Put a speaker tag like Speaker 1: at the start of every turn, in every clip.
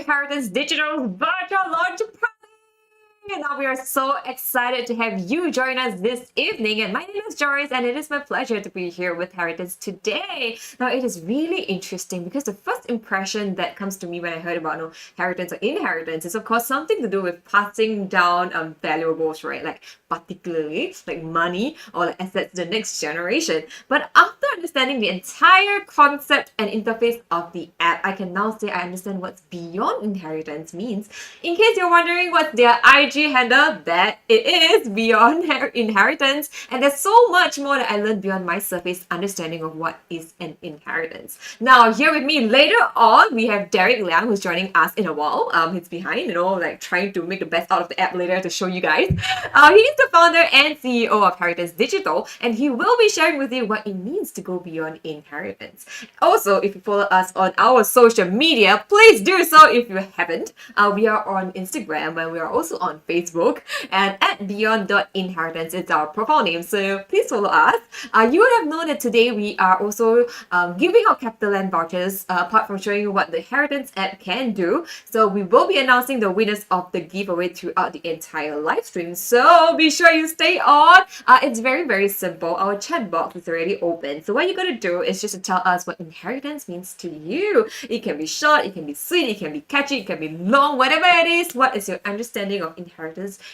Speaker 1: Heritance Digital's virtual launch party. Now we are so excited to have you join us this evening. And my name is Joyce, and it is my pleasure to be here with Heritance today. Now it is really interesting because the first impression that comes to me when I heard about heritance or inheritance is of course something to do with passing down valuables, right? Like particularly like money or like assets to the next generation. But after understanding the entire concept and interface of the app, I can now say I understand what's beyond inheritance means. In case you're wondering what's their IG handle, that it is beyond inheritance, and there's so much more that I learned beyond my surface understanding of what is an inheritance. Now here with me later on we have Derek Liang, who's joining us in a while. He's behind, like trying to make the best out of the app later to show you guys. He's the founder and CEO of Heritance Digital, and he will be sharing with you what it means to go beyond inheritance. Also, if you follow us on our social media, please do so if you haven't. We are on Instagram and we are also on Facebook, and at beyond.inheritance is our profile name, so please follow us. You would have known that today we are also giving out CapitaLand vouchers, apart from showing you what the Heritance app can do. So we will be announcing the winners of the giveaway throughout the entire live stream, so be sure you stay on. It's very, very simple. Our chat box is already open, so what you're gonna do is just to tell us what inheritance means to you. It can be short, it can be sweet, it can be catchy, it can be long, whatever it is. What is your understanding of inheritance?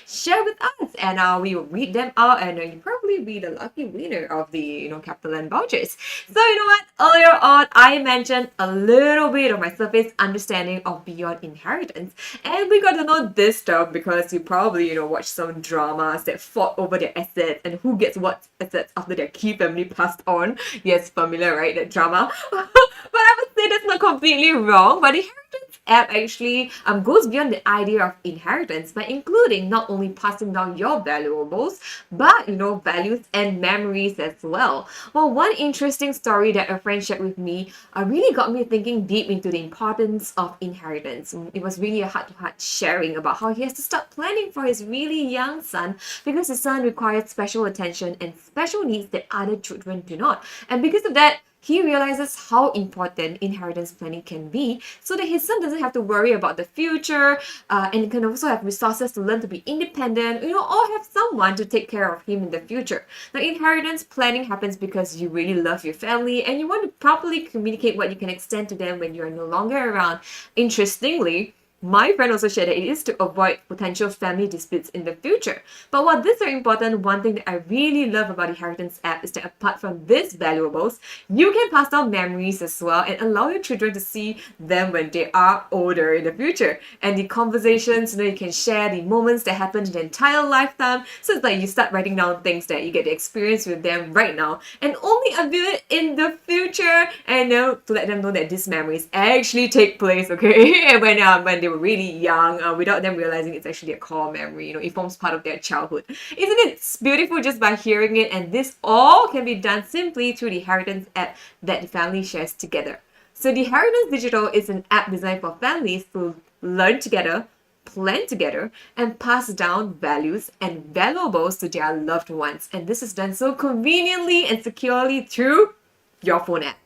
Speaker 1: Share with us, and we will read them out, and you probably be the lucky winner of the CapitaLand vouchers. So you know what? Earlier on, I mentioned a little bit of my surface understanding of beyond inheritance, and we got to know this stuff because you probably watched some dramas that fought over their assets and who gets what assets after their key family passed on. Yes, familiar, right? That drama. But I would say that's not completely wrong. But the Heritance app actually goes beyond the idea of inheritance by including not only passing down your valuables, but values and memories as well. Well, one interesting story that a friend shared with me really got me thinking deep into the importance of inheritance. It was really a heart-to-heart sharing about how he has to start planning for his really young son because his son requires special attention and special needs that other children do not. And because of that, he realizes how important inheritance planning can be so that his son doesn't have to worry about the future and can also have resources to learn to be independent, or have someone to take care of him in the future. Now, inheritance planning happens because you really love your family and you want to properly communicate what you can extend to them when you are no longer around. Interestingly, my friend also shared that it is to avoid potential family disputes in the future. But while this is very important, one thing that I really love about the Heritance app is that apart from these valuables, you can pass down memories as well and allow your children to see them when they are older in the future. And the conversations, you can share the moments that happened in the entire lifetime. So it's like you start writing down things that you get to experience with them right now and only unveil it in the future, and to let them know that these memories actually take place, okay? when they were really young, without them realizing it's actually a core memory. It forms part of their childhood. Isn't it beautiful just by hearing it? And this all can be done simply through the Heritance app that the family shares together. So the Heritance Digital is an app designed for families to learn together, plan together, and pass down values and valuables to their loved ones. And this is done so conveniently and securely through your phone app.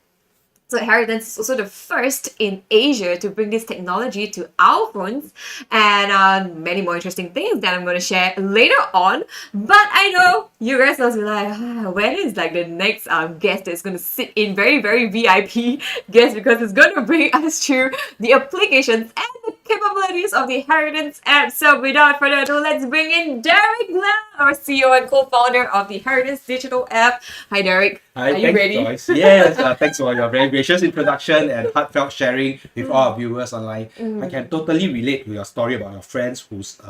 Speaker 1: So Heritance is also the first in Asia to bring this technology to our phones, and many more interesting things that I'm going to share later on. But I know you guys must be like, when is like the next guest that's going to sit in very, very VIP guest, because it's going to bring us through the applications and the capabilities of the Heritance app. So without further ado, let's bring in Derek Lam, our CEO and co-founder of the Heritance Digital app. Hi, Derek.
Speaker 2: Hi,
Speaker 1: Are you ready?
Speaker 2: Joyce. Yes, thanks for your very gracious introduction and heartfelt sharing with all our viewers online. I can totally relate to your story about your friends whose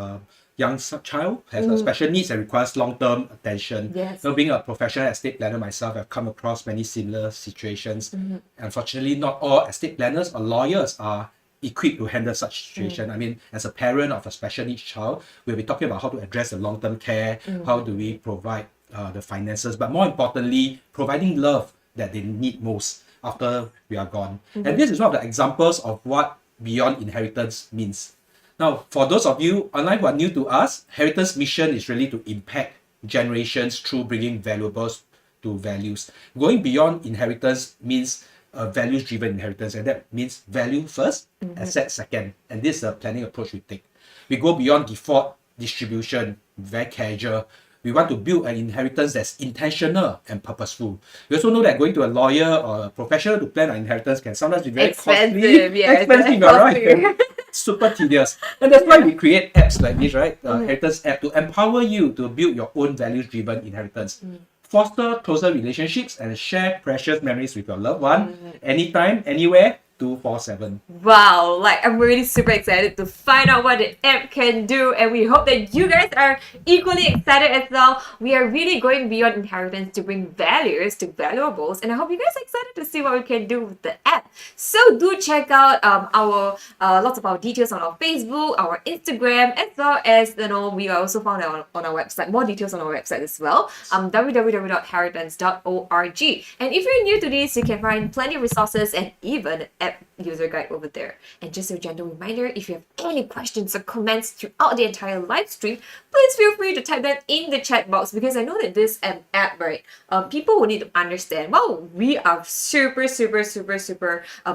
Speaker 2: young child has special needs and requires long-term attention.
Speaker 1: Yes.
Speaker 2: Being a professional estate planner myself, I've come across many similar situations. Unfortunately, not all estate planners or lawyers are equipped to handle such situation. I mean, as a parent of a special needs child, we'll be talking about how to address the long-term care, how do we provide the finances, but more importantly, providing love that they need most after we are gone. And this is one of the examples of what beyond inheritance means. Now, for those of you online who are new to us, Heritance mission is really to impact generations through bringing valuables to values. Going beyond inheritance means a values-driven inheritance, and that means value first, asset second. And this is the planning approach we take. We go beyond default distribution, very casual. We want to build an inheritance that's intentional and purposeful. We also know that going to a lawyer or a professional to plan an inheritance can sometimes be very
Speaker 1: Expensive, yeah,
Speaker 2: expensive,
Speaker 1: costly.
Speaker 2: right? Super tedious. And that's why we create apps like this, right? Heritance app to empower you to build your own values-driven inheritance. Foster closer relationships and share precious memories with your loved one anytime, anywhere, 247.
Speaker 1: Wow, like I'm really super excited to find out what the app can do, and we hope that you guys are equally excited as well. We are really going beyond inheritance to bring values to valuables, and I hope you guys are excited to see what we can do with the app. So do check out our lots of our details on our Facebook, our Instagram, as well as we are also found on our website. More details on our website as well. www.heritance.org. And if you're new to this, you can find plenty of resources and even an app user guide over there. And just a gentle reminder, if you have any questions or comments throughout the entire live stream, please feel free to type them in the chat box, because I know that this app, right, people will need to understand. Well, we are super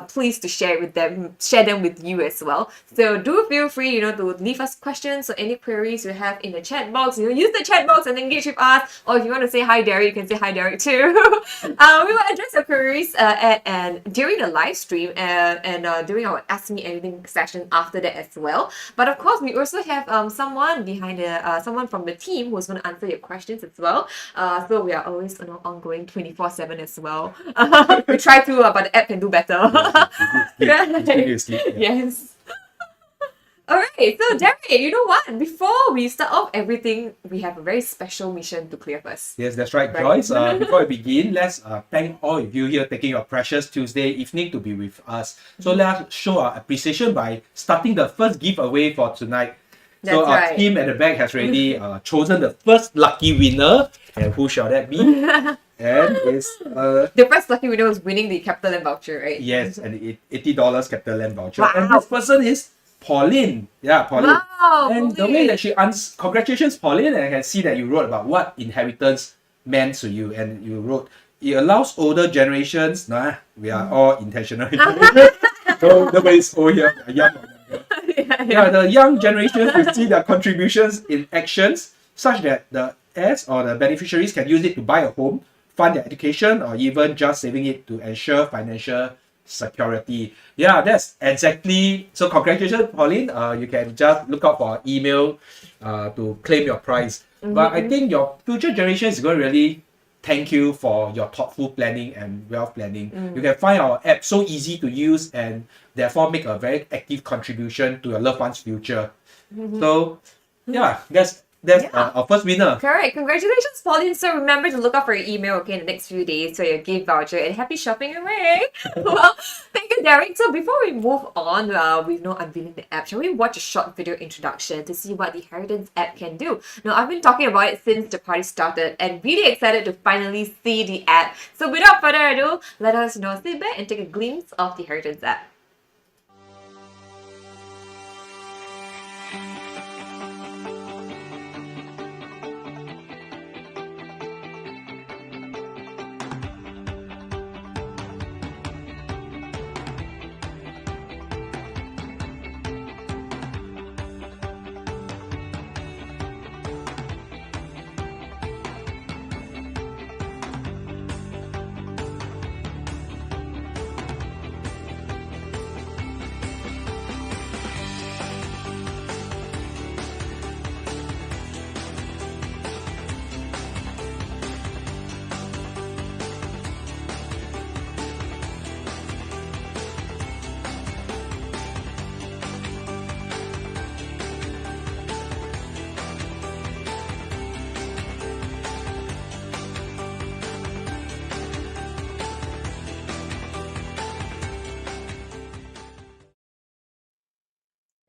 Speaker 1: pleased to share them with you as well. So do feel free, to leave us questions or any queries you have in the chat box. Use the chat box and engage with us. Or if you want to say hi, Derek, you can say hi, Derek, too. We will address your queries and during the live stream and during our Ask Me Anything session after that as well. But of course, we also have someone from the team who's going to answer your questions as well. So we are always ongoing 24/7 as well. We try to, but the app can do better. Yes. Alright, so Derek, you know what? Before we start off everything, we have a very special mission to clear first.
Speaker 2: Yes, that's right, Joyce. Before we begin, let's thank all of you here taking your precious Tuesday evening to be with us. So let's show our appreciation by starting the first giveaway for tonight. So our team at the back has already chosen the first lucky winner. And who shall that be? And it's
Speaker 1: the first lucky winner was winning the CapitaLand voucher, right?
Speaker 2: Yes, and $80 CapitaLand voucher.
Speaker 1: Wow.
Speaker 2: And this person is Pauline. Yeah, Pauline.
Speaker 1: Wow,
Speaker 2: and the way that she congratulations, Pauline, and I can see that you wrote about what inheritance meant to you, and you wrote, it allows older generations, we are all intentional. So nobody's old here, young or younger. The young generations will see their contributions in actions such that the heirs or the beneficiaries can use it to buy a home, fund their education, or even just saving it to ensure financial security. Yeah, that's exactly. So congratulations, Pauline. You can just look out for our email to claim your prize. But I think your future generation is going to really thank you for your thoughtful planning and wealth planning. You can find our app so easy to use and therefore make a very active contribution to your loved one's future. So yeah, that's our first winner.
Speaker 1: Correct. Congratulations, Pauline. So remember to look out for your email, in the next few days for your gift voucher, and happy shopping away. Well, thank you, Derek. So before we move on with unveiling the app, shall we watch a short video introduction to see what the Heritance app can do? Now, I've been talking about it since the party started and really excited to finally see the app. So without further ado, let us sit back and take a glimpse of the Heritance app.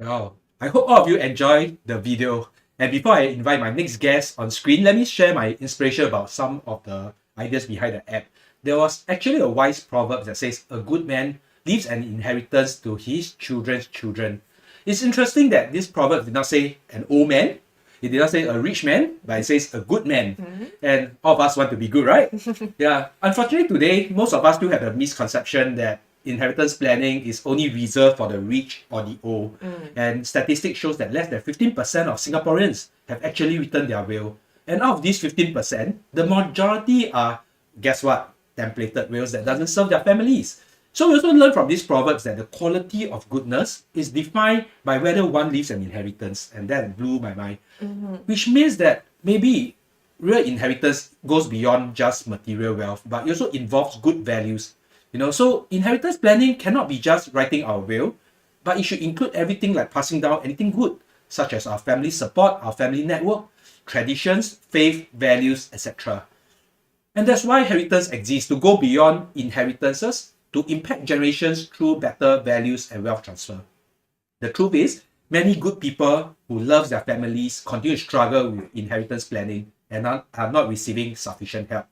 Speaker 2: Wow. I hope all of you enjoyed the video. And before I invite my next guest on screen, let me share my inspiration about some of the ideas behind the app. There was actually a wise proverb that says, a good man leaves an inheritance to his children's children. It's interesting that this proverb did not say an old man. It did not say a rich man, but it says a good man. And all of us want to be good, right? Yeah. Unfortunately, today, most of us still have a misconception that inheritance planning is only reserved for the rich or the old. And statistics shows that less than 15% of Singaporeans have actually written their will. And out of these 15%, the majority are, guess what? Templated wills that doesn't serve their families. So we also learn from these proverbs that the quality of goodness is defined by whether one leaves an inheritance. And that blew my mind. Which means that maybe real inheritance goes beyond just material wealth, but it also involves good values. So inheritance planning cannot be just writing our will, but it should include everything like passing down anything good, such as our family support, our family network, traditions, faith, values, etc. And that's why heritance exists, to go beyond inheritances, to impact generations through better values and wealth transfer. The truth is, many good people who love their families continue to struggle with inheritance planning and are not receiving sufficient help.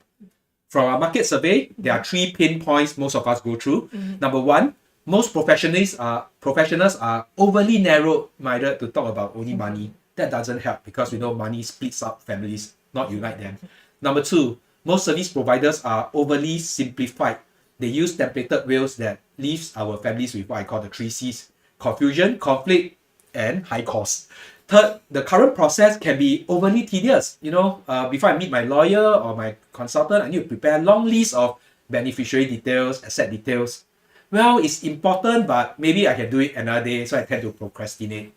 Speaker 2: From our market survey, there are 3 pain points most of us go through. Number one, most professionals are overly narrow-minded to talk about only money. That doesn't help because we know money splits up families, not unite them. Number two, most service providers are overly simplified. They use templated wills that leaves our families with what I call the 3 C's: confusion, conflict, and high cost. Third, the current process can be overly tedious. Before I meet my lawyer or my consultant, I need to prepare a long list of beneficiary details, asset details. Well, it's important, but maybe I can do it another day, so I tend to procrastinate.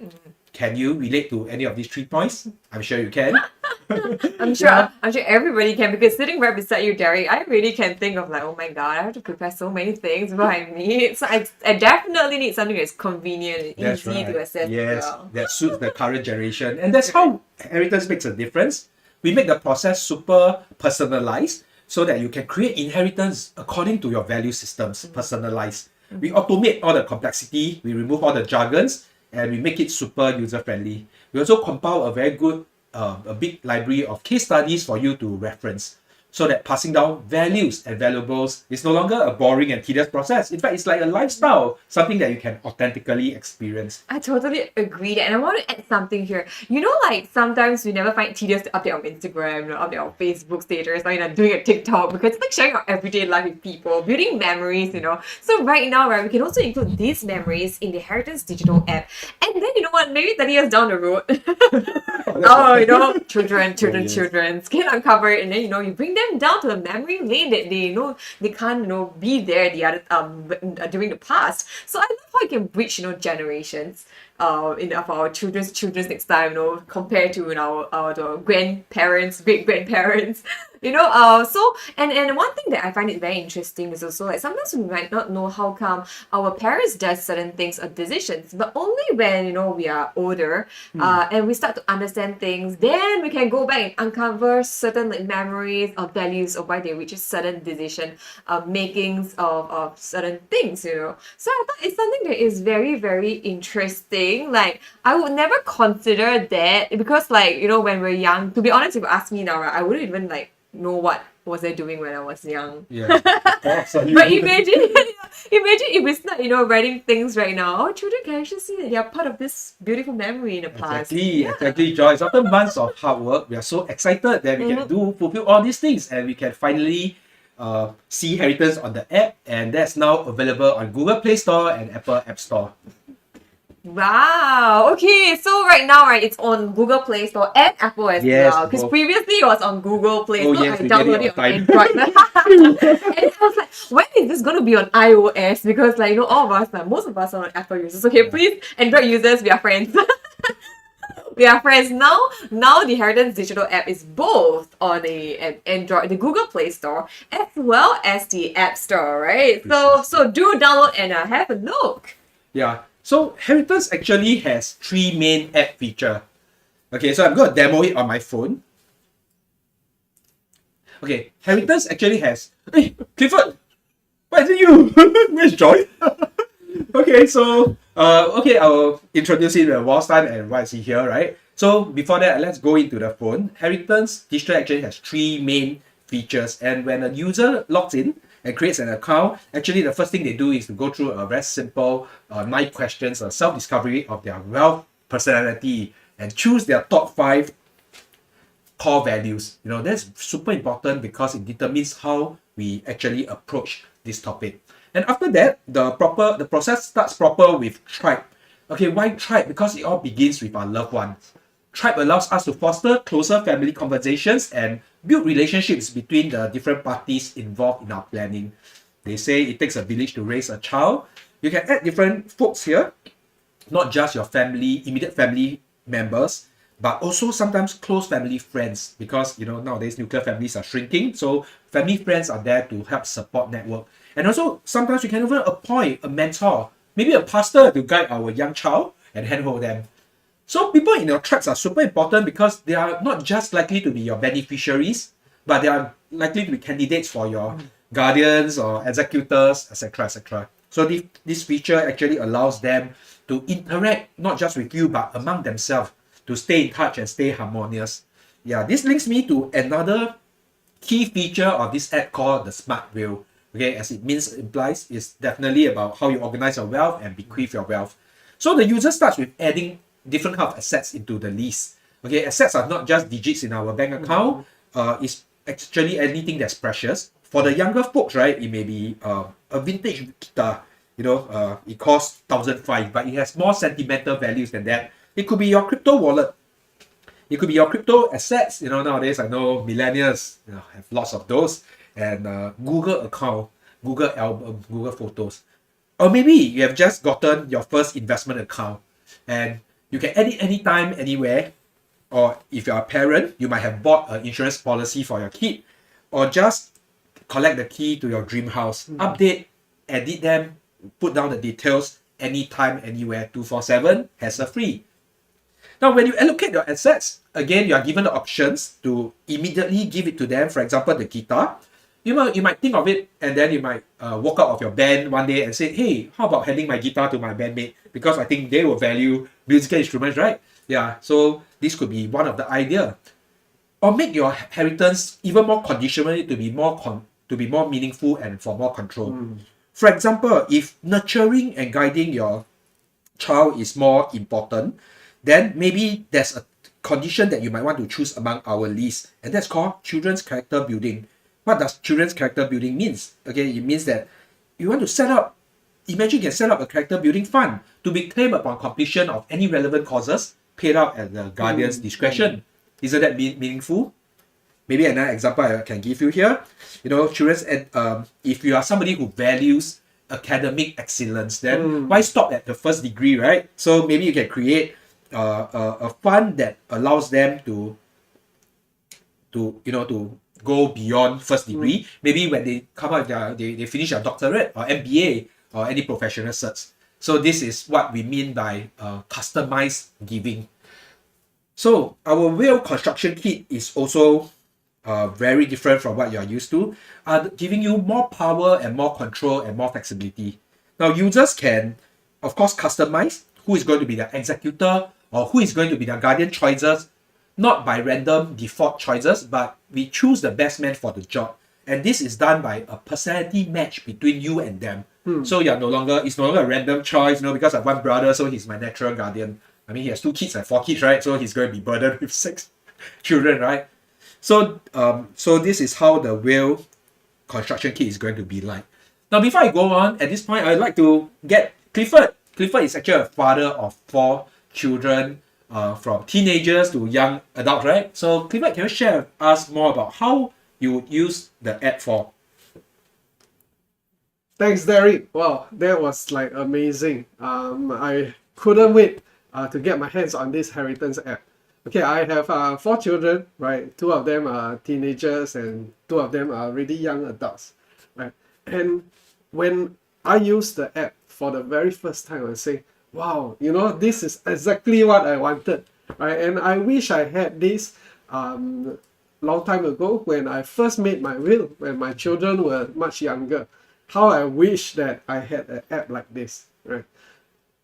Speaker 2: Can you relate to any of these 3 points? I'm sure you can.
Speaker 1: I'm sure everybody can, because sitting right beside you, Derek, I really can think of like, oh my god, I have to prepare so many things before I meet. So I definitely need something that's convenient and
Speaker 2: That's
Speaker 1: easy
Speaker 2: right.
Speaker 1: to access.
Speaker 2: Yes,
Speaker 1: Well.
Speaker 2: that suits the current generation. And that's how inheritance makes a difference. We make the process super personalized so that you can create inheritance according to your value systems, personalized. We automate all the complexity, we remove all the jargons, and we make it super user-friendly. We also compile a very good, a big library of case studies for you to reference, so that passing down values and valuables is no longer a boring and tedious process. In fact, it's like a lifestyle, something that you can authentically experience.
Speaker 1: I totally agree that, and I want to add something here. Like sometimes we never find it tedious to update on Instagram, update on Facebook status, or doing a TikTok, because it's like sharing our everyday life with people, building memories. So right now, right, we can also include these memories in the Heritance digital app, and then maybe 30 years down the road, children can uncover it, and then you bring them down to the memory lane that they can't be there the other during the past. So I love how you can bridge generations of our children's next time, compared to our grandparents, great grandparents. So and one thing that I find it very interesting is also like sometimes we might not know how come our parents does certain things or decisions, but only when we are older and we start to understand things, then we can go back and uncover certain memories or values of why they reach a certain decision makings of certain things. So I thought it's something that is very, very interesting. Like I would never consider that, because when we're young, to be honest, if you ask me now, right, I wouldn't even know what was I doing when I was young.
Speaker 2: Yeah.
Speaker 1: But imagine if we start writing things right now, our children can actually see that they are part of this beautiful memory in the past.
Speaker 2: Exactly, Joyce. After months of hard work, we are so excited that we can fulfill all these things, and we can finally see Heritance on the app, and that's now available on Google Play Store and Apple App Store.
Speaker 1: Wow. Okay, so right now, right, it's on Google Play Store and Apple as well. Because previously it was on Google Play Store.
Speaker 2: Yes,
Speaker 1: I downloaded it on Android. And I was like, when is this going to be on iOS? Because all of us, most of us are on Apple users. Okay, please, Android users, we are friends. We are friends now. Now the Heritance digital app is both on the Android, the Google Play Store, as well as the App Store, right? So do download and have a look.
Speaker 2: Yeah. So Heritance actually has 3 main app features. Okay, so I'm going to demo it on my phone. Okay, Heritance actually has... Hey, Clifford! Why is it you? Where's Joy? Okay, so... I will introduce him in Wall's time and why is he here, right? So before that, let's go into the phone. Heritance digital actually has 3 main features, and when a user logs in and creates an account, actually the first thing they do is to go through a very simple 9 questions, self-discovery of their wealth personality, and choose their top 5 core values. You know, that's super important because it determines how we actually approach this topic. And after that, the process starts proper with tribe. Okay, why tribe? Because it all begins with our loved ones. Tribe allows us to foster closer family conversations and build relationships between the different parties involved in our planning. They say it takes a village to raise a child. You can add different folks here, not just your family, immediate family members, but also sometimes close family friends, because you know nowadays nuclear families are shrinking. So family friends are there to help support network. And also sometimes we can even appoint a mentor, maybe a pastor, to guide our young child and handhold them. So people in your tribes are super important because they are not just likely to be your beneficiaries, but they are likely to be candidates for your guardians or executors, etc., etc. So this feature actually allows them to interact not just with you, but among themselves, to stay in touch and stay harmonious. Yeah, this links me to another key feature of this app called the smart will. Okay, as it implies, is definitely about how you organize your wealth and bequeath your wealth. So the user starts with adding different kind of assets into the list. Okay, assets are not just digits in our bank account. It's actually anything that's precious. For the younger folks, right, it may be a vintage guitar. You know, it costs 1,500, but it has more sentimental values than that. It could be your crypto wallet. It could be your crypto assets. You know, nowadays I know millennials, you know, have lots of those. And Google account, Google album, Google photos. Or maybe you have just gotten your first investment account and you can add it anytime, anywhere. Or if you're a parent, you might have bought an insurance policy for your kid, or just collect the key to your dream house. Update, edit them, put down the details anytime, anywhere, 247, hassle-free. Now, when you allocate your assets, again, you are given the options to immediately give it to them. For example, the guitar. You might think of it, and then you might walk out of your band one day and say, hey, how about handing my guitar to my bandmate? Because I think they will value musical instruments, right? Yeah, so this could be one of the idea. Or make your heritance even more conditional to be more meaningful and for more control. For example, if nurturing and guiding your child is more important, then maybe there's a condition that you might want to choose among our list, and that's called children's character building. What does children's character building means? Okay, it means that you want to imagine you can set up a character building fund to be claimed upon completion of any relevant causes, paid out at the guardian's discretion. Isn't that meaningful? Maybe another example I can give you here. You know, if you are somebody who values academic excellence, then why stop at the first degree, right? So maybe you can create a fund that allows them to go beyond first degree. Maybe when they come out, they finish a doctorate or MBA or any professional certs. So this is what we mean by customized giving. So our will construction kit is also very different from what you are used to, giving you more power and more control and more flexibility. Now users can, of course, customize who is going to be the executor or who is going to be the guardian choices, not by random default choices, but we choose the best man for the job. And this is done by a personality match between you and them. So it's no longer a random choice, because I have one brother, so he's my natural guardian. I mean, he has 2 kids and 4 kids, right? So he's going to be burdened with 6 children, right? So this is how the will construction kit is going to be like. Now, before I go on, at this point, I'd like to get Clifford. Clifford is actually a father of 4 children, from teenagers to young adults, right? So Clifford, can you share with us more about how you would use the app for?
Speaker 3: Thanks, Derek. Wow, that was like amazing. I couldn't wait to get my hands on this heritance app. Okay, I have 4 children, right? 2 of them are teenagers and 2 of them are really young adults, right? And when I use the app for the very first time, I say, wow, this is exactly what I wanted, right? And I wish I had this long time ago when I first made my will, when my children were much younger. How I wish that I had an app like this, right?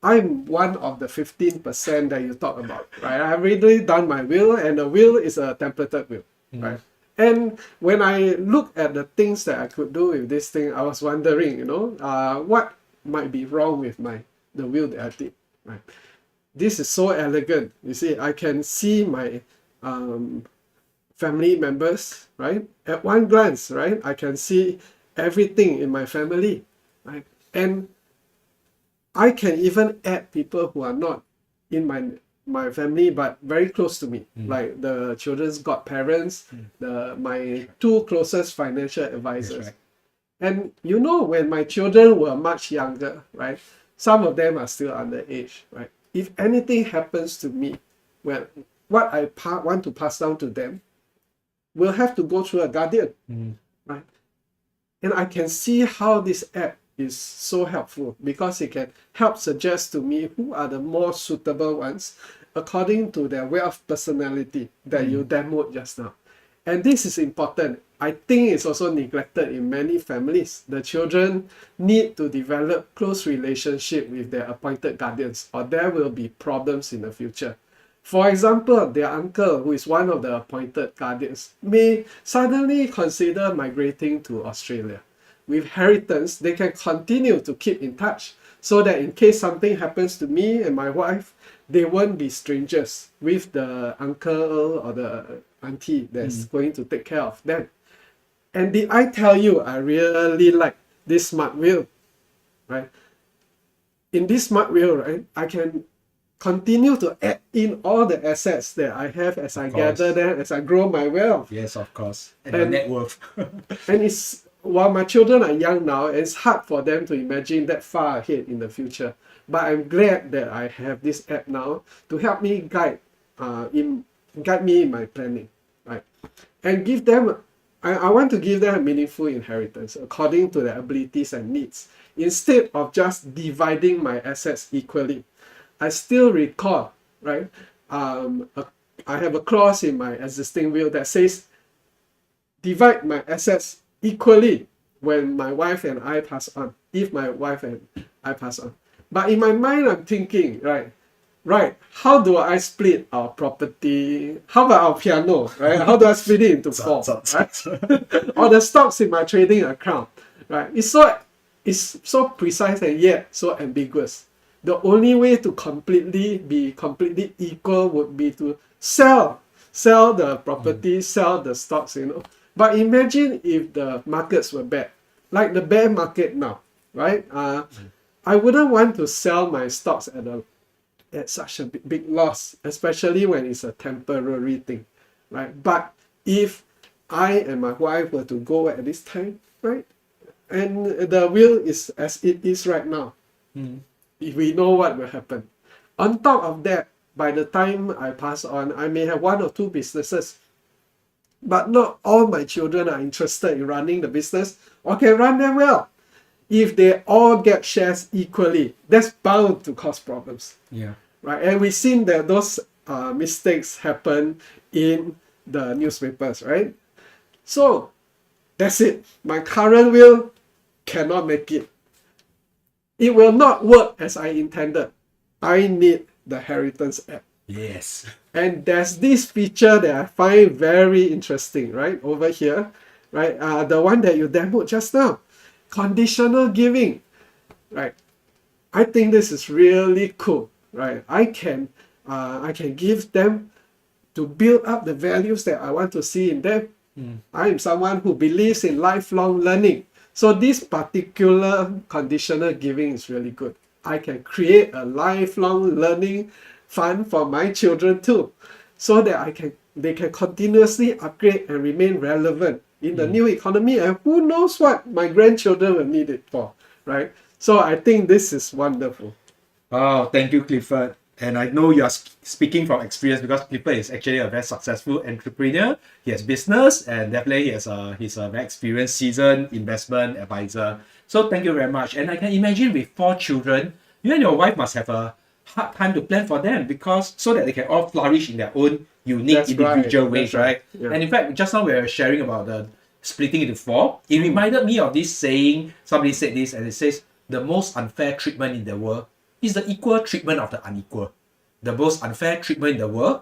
Speaker 3: I'm one of the 15% that you talk about, right? I've already done my will, and the will is a templated will, right? And when I look at the things that I could do with this thing, I was wondering, what might be wrong with the will that I did, right? This is so elegant. You see, I can see my family members, right? At one glance, right? I can see everything in my family, right? And I can even add people who are not in my family but very close to me, like the children's godparents, my two closest financial advisors.
Speaker 2: right.
Speaker 3: And you know, when my children were much younger, right? Some of them are still underage, right? If anything happens to me, well, what I want to pass down to them will have to go through a guardian, right? And I can see how this app is so helpful because it can help suggest to me who are the more suitable ones according to their wealth personality that you demoed just now. And this is important. I think it's also neglected in many families. The children need to develop close relationship with their appointed guardians, or there will be problems in the future. For example, their uncle, who is one of the appointed guardians, may suddenly consider migrating to Australia. With heritance, they can continue to keep in touch so that in case something happens to me and my wife, they won't be strangers with the uncle or the auntie that's going to take care of them. And did I tell you I really like this smart wheel, right? In this smart wheel, right, I can continue to add in all the assets that I have as I gather them, as I grow my wealth.
Speaker 2: Yes, of course. And your net worth.
Speaker 3: And it's while my children are young now, it's hard for them to imagine that far ahead in the future. But I'm glad that I have this app now to help me guide me in my planning, right? And give them, I want to give them a meaningful inheritance according to their abilities and needs, instead of just dividing my assets equally. I still recall, right? I have a clause in my existing will that says, divide my assets equally when my wife and I pass on, if my wife and I pass on. But in my mind, I'm thinking, right, how do I split our property? How about our piano, right? How do I split it into four, right? Or the stocks in my trading account, right? It's so precise and yet so ambiguous. The only way to be completely equal would be to sell the property, sell the stocks, you know. But imagine if the markets were bad, like the bear market now, right? I wouldn't want to sell my stocks at such a big loss, especially when it's a temporary thing, right? But if I and my wife were to go at this time, right, and the will is as it is right now, if we know what will happen. On top of that, by the time I pass on, I may have one or two businesses, but not all my children are interested in running the business or can run them well. If they all get shares equally, that's bound to cause problems.
Speaker 2: Yeah.
Speaker 3: Right, and we've seen that those mistakes happen in the newspapers, right? So that's it. My current will cannot make it. It will not work as I intended. I need the heritance app.
Speaker 2: Yes.
Speaker 3: And there's this feature that I find very interesting, right? Over here, right? The one that you demoed just now. Conditional giving, right? I think this is really cool, right? I can give them to build up the values that I want to see in them. I am someone who believes in lifelong learning. So this particular conditional giving is really good. I can create a lifelong learning fund for my children too, so that they can continuously upgrade and remain relevant in the new economy, and who knows what my grandchildren will need it for, right? So I think this is wonderful.
Speaker 2: Oh, thank you, Clifford. And I know you are speaking from experience because Clifford is actually a very successful entrepreneur. He has business and definitely he's a very experienced, seasoned investment advisor. So thank you very much. And I can imagine with 4 children, you and your wife must have a hard time to plan for them because so that they can all flourish in their own unique individual ways, right?
Speaker 3: Yeah.
Speaker 2: And in fact, just now we were sharing about the splitting into 4. It reminded me of this saying, somebody said this, and it says, the most unfair treatment in the world is the equal treatment of the unequal. The most unfair treatment in the world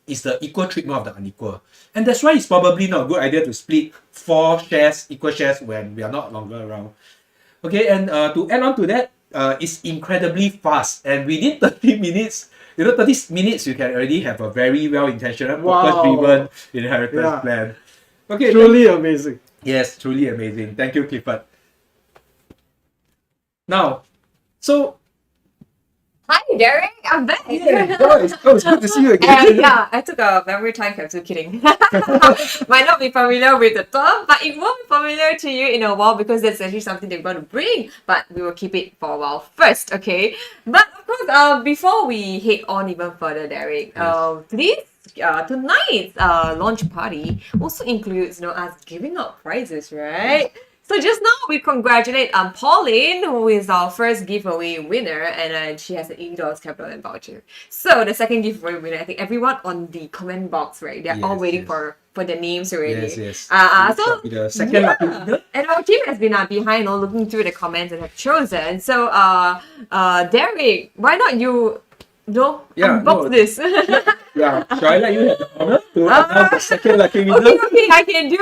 Speaker 2: is the equal treatment of the unequal. And that's why it's probably not a good idea to split 4 shares, equal shares, when we are not longer around. Okay, and to add on to that, it's incredibly fast. And within 30 minutes, 30 minutes you can already have a very well-intentioned,
Speaker 3: Wow.
Speaker 2: purpose-driven inheritance
Speaker 3: Yeah.
Speaker 2: plan. Okay.
Speaker 3: Truly amazing.
Speaker 2: Yes, truly amazing. Thank you, Clifford. Now, so
Speaker 1: Hi, Derek. I'm back.
Speaker 2: yeah, Joyce, it's good to see you
Speaker 1: And
Speaker 2: again.
Speaker 1: yeah, I took a memory time capsule. Kidding. Might not be familiar with the term, but it will be familiar to you in a while because that's actually something they're going to bring. But we will keep it for a while first, okay? But of course, before we head on even further, Derek, tonight's launch party also includes us giving out prizes, right? So just now we congratulate Pauline, who is our first giveaway winner, and she has an $80 capital and voucher. So the second giveaway winner, I think everyone on the comment box, right? They're all
Speaker 2: Yes,
Speaker 1: waiting
Speaker 2: yes.
Speaker 1: for their names already.
Speaker 2: Yes.
Speaker 1: So
Speaker 2: Shall be the second lucky winner.
Speaker 1: and our team has been behind, looking through the comments and have chosen. So Derek, why not you unbox this?
Speaker 2: Yeah, shall I let you have the honor to announce the second lucky winner?
Speaker 1: Okay, I can do.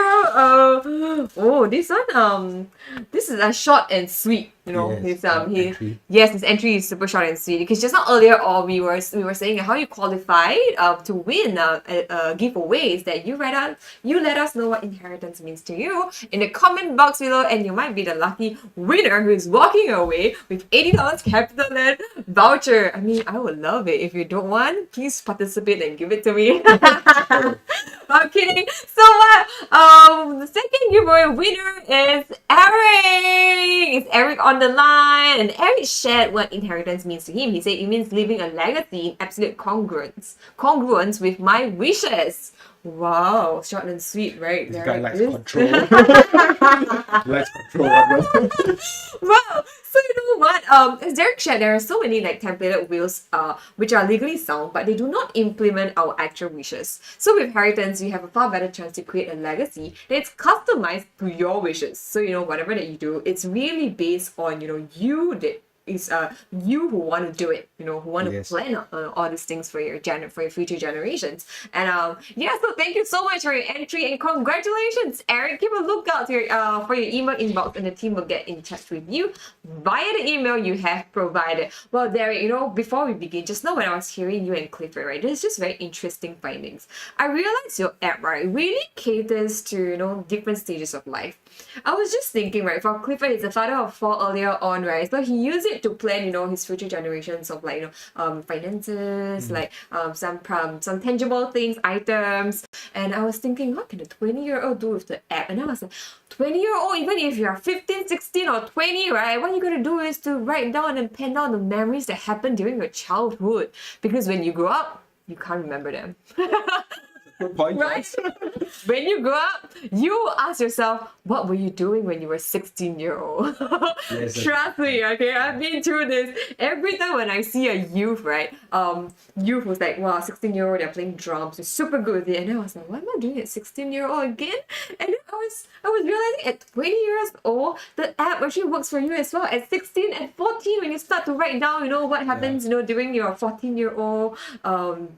Speaker 1: This one. This is a short and sweet.
Speaker 2: Yes, entry.
Speaker 1: His entry is super short and sweet because just now earlier we were saying how you qualify to win giveaways that you let us know what inheritance means to you in the comment box below, and you might be the lucky winner who is walking away with $80 capital and voucher. I mean, I would love it. If you don't want, please participate and give it to me. I'm kidding. So what? The second giveaway winner is Eric. It's Eric on the line, and Eric shared what inheritance means to him. He said it means leaving a legacy in absolute congruence with my wishes. Wow, short and sweet, right?
Speaker 2: This guy
Speaker 1: Derek?
Speaker 2: likes control. He likes control.
Speaker 1: Wow. So you know what? As Derek shared, there are so many templated wills which are legally sound, but they do not implement our actual wishes. So with heritance, you have a far better chance to create a legacy that's customized to your wishes. So whatever that you do, it's really based on you who want to do it, who want to
Speaker 2: Yes.
Speaker 1: plan all these things for your future generations. And so thank you so much for your entry and congratulations, Eric. Keep a lookout for your email inbox, and the team will get in touch with you via the email you have provided. Well, Derek, before we begin, just now when I was hearing you and Clifford, right, there's just very interesting findings. I realized your app, right, really caters to different stages of life. I was just thinking, right, for Clifford, he's a father of 4 earlier on, right? So he used it to plan, his future generations of finances, some tangible things, items. And I was thinking, what can a 20-year-old do with the app? And I was like, 20-year-old, even if you're 15, 16, or 20, right? What you're gonna do is to write down and pen down the memories that happened during your childhood. Because when you grow up, you can't remember them.
Speaker 2: Good point,
Speaker 1: Right?
Speaker 2: Joyce.
Speaker 1: When you grow up, you ask yourself, what were you doing when you were 16-year-old?
Speaker 2: Yes,
Speaker 1: Trust me, okay? I've been through this. Every time when I see a youth, right? Youth was like, wow, 16-year-old, they're playing drums, they're super good with it. And I was like, what am I doing at 16-year-old again? And then I was realizing at 20 years old, the app actually works for you as well. At 16 and 14, when you start to write down, what happens, during your 14-year-old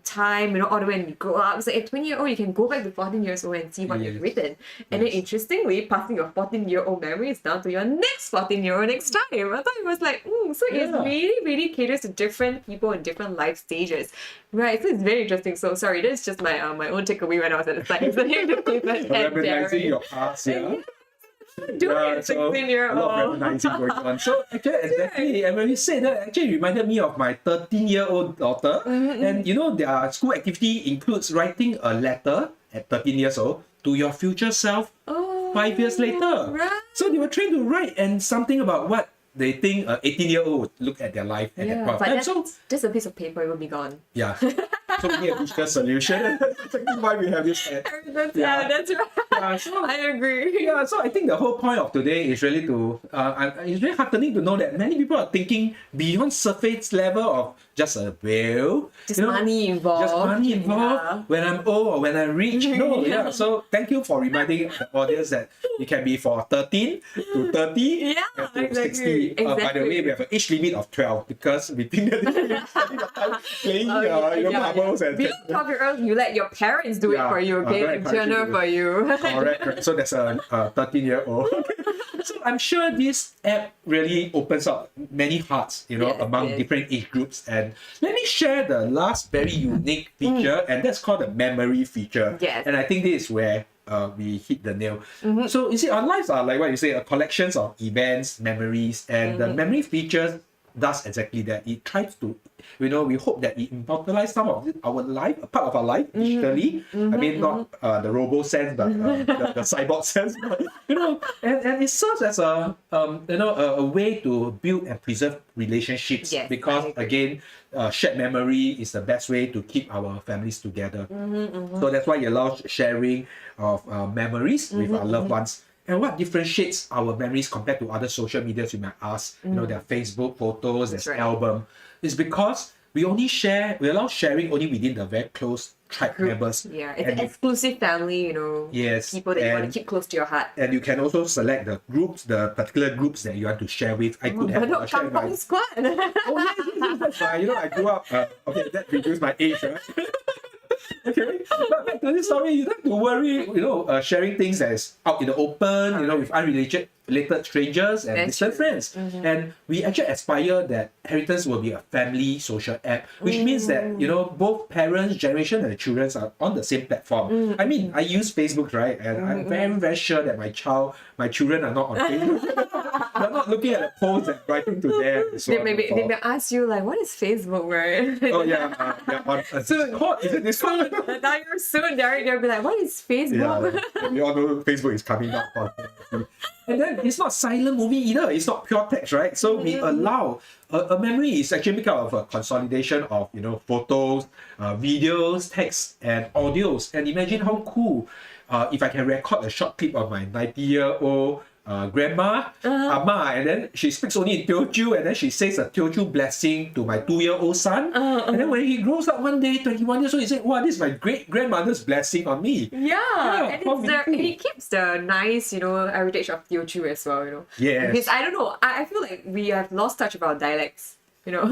Speaker 1: time, all the way when you grow up. So at 20-year-old, you can go back to 14 years old and see what you've written. And then interestingly, passing your 14-year-old memories down to your next 14-year-old next time. I thought it was like, so it really, really caters to different people in different life stages. Right, so it's very interesting. So sorry, that's just my own takeaway when I was at the site. So
Speaker 2: Reminiscing your past, yeah.
Speaker 1: Doing it at
Speaker 2: So
Speaker 1: 16-year-old.
Speaker 2: a lot of reminiscing going on. So actually, exactly, and when you said that, actually reminded me of my 13-year-old daughter. And their school activity includes writing a letter at 13 years old to your future self 5 years later.
Speaker 1: Right.
Speaker 2: So they were trying to write and something about what they think an 18-year-old would look at their life at that point of
Speaker 1: but
Speaker 2: time.
Speaker 1: that's
Speaker 2: So
Speaker 1: just a piece of paper, it will be gone.
Speaker 2: yeah. So we need a digital solution. That's why we have this app.
Speaker 1: That's right.
Speaker 2: Yeah, so
Speaker 1: I agree.
Speaker 2: yeah, so I think the whole point of today is really to, it's really heartening to know that many people are thinking beyond surface level of just a will.
Speaker 1: Just money involved.
Speaker 2: Just money involved.
Speaker 1: Yeah.
Speaker 2: When I'm old or when I'm rich. No, yeah. So thank you for reminding the audience that it can be for 13 to 30
Speaker 1: Yeah,
Speaker 2: and to
Speaker 1: exactly.
Speaker 2: 60. By the
Speaker 1: Exactly.
Speaker 2: way, we have an age limit of 12 because we think that they're spending the time playing marbles and
Speaker 1: Below 12-year-old, you let your parents do it
Speaker 2: Yeah,
Speaker 1: for you, okay?
Speaker 2: correct,
Speaker 1: Internal
Speaker 2: correct.
Speaker 1: for you.
Speaker 2: Correct. So there's a 13-year-old. So I'm sure this app really opens up many hearts,
Speaker 1: Yes,
Speaker 2: among
Speaker 1: yes.
Speaker 2: different age groups. And let me share the last very unique feature, and that's called the memory feature.
Speaker 1: Yes.
Speaker 2: And I think this is where we hit the nail. So you see, our lives are like what you say, a collections of events, memories, and the memory features does exactly that. It tries to, we hope that it immortalizes some of our life, a part of our life digitally. I mean, not the robo sense, but the cyborg sense. But, and it serves as a way to build and preserve relationships.
Speaker 1: Yes,
Speaker 2: Because
Speaker 1: I agree.
Speaker 2: again, shared memory is the best way to keep our families together. So that's why it allows sharing of memories with our loved ones. And what differentiates our memories compared to other social medias, you might ask, there are Facebook photos, there's
Speaker 1: right.
Speaker 2: album, is because we allow sharing only within the very close tribe members.
Speaker 1: Yeah, it's
Speaker 2: And
Speaker 1: an exclusive family,
Speaker 2: Yes,
Speaker 1: people that you want
Speaker 2: and-
Speaker 1: to keep close to your heart.
Speaker 2: and you can also select the particular groups that you want to share with. I could have
Speaker 1: But
Speaker 2: shared my...
Speaker 1: Kampong Squad.
Speaker 2: Oh, yes, that's fine. I grew up... okay, that reduced my age, right? Okay, but back to this story, you don't have to worry, sharing things that is out in the open, with unrelated strangers and
Speaker 1: That's
Speaker 2: distant
Speaker 1: true.
Speaker 2: friends. And we actually aspire that Heritance will be a family social app, which means that, both parents' generation and the children's are on the same platform. I mean, I use Facebook, right? And I'm very, very sure that my children are not on Facebook. They're not looking at the posts and writing to them. and so on and so
Speaker 1: They
Speaker 2: forth.
Speaker 1: may ask you like, what is Facebook, right?
Speaker 2: Oh, yeah. On Discord. Is it Discord?
Speaker 1: Now you're soon, they'll be like, what is Facebook?
Speaker 2: Yeah, we all know Facebook is coming up. And then it's not silent movie either. It's not pure text, right? So we allow a memory is actually made up of a consolidation of photos, videos, text, and audios. And imagine how cool if I can record a short clip of my 90-year-old grandma, Amma, and then she speaks only in Teochew, and then she says a Teochew blessing to my 2-year-old son. And then when he grows up one day, 21 years old, he said, wow, this is my great-grandmother's blessing on me.
Speaker 1: Yeah, and
Speaker 2: how meaningful.
Speaker 1: it keeps the nice, heritage of Teochew as well,
Speaker 2: Yes.
Speaker 1: Because I don't know, I feel like we have lost touch of our dialects,
Speaker 2: Yes,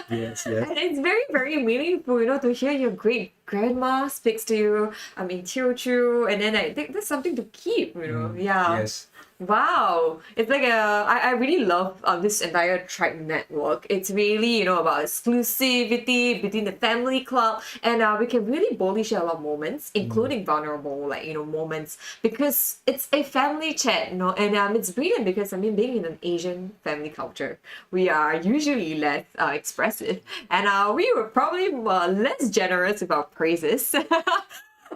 Speaker 2: yes.
Speaker 1: And it's very, very meaningful, to hear your great grandma speaks to you, in Teochew, and then I think that's something to keep, Yeah.
Speaker 2: Yes.
Speaker 1: Wow, it's like I really love this entire tribe network. It's really about exclusivity between the family club, and we can really boldly share a lot of moments, including vulnerable moments, because it's a family chat, and it's brilliant because being in an Asian family culture, we are usually less expressive, and we were probably less generous with our praises.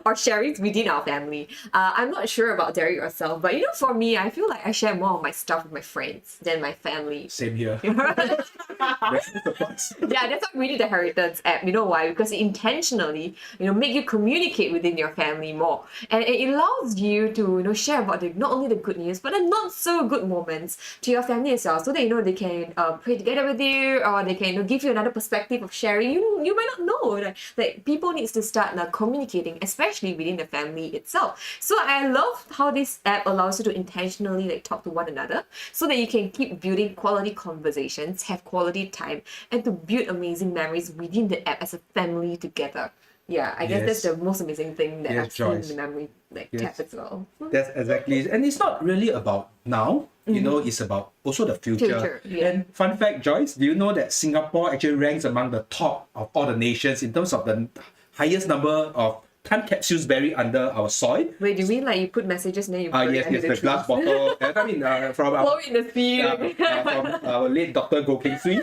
Speaker 1: Or sharing within our family. I'm not sure about Derek yourself, but for me, I feel like I share more of my stuff with my friends than my family.
Speaker 2: Same here. That's the plus.
Speaker 1: Yeah, that's why we need the Heritance app. You know why? Because it intentionally, make you communicate within your family more, and it allows you to, share about not only the good news but the not so good moments to your family as well, so that they can pray together with you, or they can give you another perspective of sharing. You might not know like people needs to start communicating, especially within the family itself. So I love how this app allows you to intentionally talk to one another, so that you can keep building quality conversations, have quality time, and to build amazing memories within the app as a family together. Yeah, I guess that's
Speaker 2: Yes.
Speaker 1: the most amazing thing that
Speaker 2: Yes,
Speaker 1: I've seen in
Speaker 2: Joyce.
Speaker 1: the memory
Speaker 2: Yes.
Speaker 1: tab as well.
Speaker 2: That's exactly it. And it's not really about now, it's about also the future.
Speaker 1: Future, yeah.
Speaker 2: And fun fact, Joyce, do you know that Singapore actually ranks among the top of all the nations in terms of the highest number of time capsules buried under our soil?
Speaker 1: Wait, do you mean you put messages and then you put it
Speaker 2: Yes,
Speaker 1: under
Speaker 2: the glass
Speaker 1: trees?
Speaker 2: bottle. And I mean, from
Speaker 1: Flow
Speaker 2: our,
Speaker 1: in the sea.
Speaker 2: from our late Dr. Goh Keng Swee.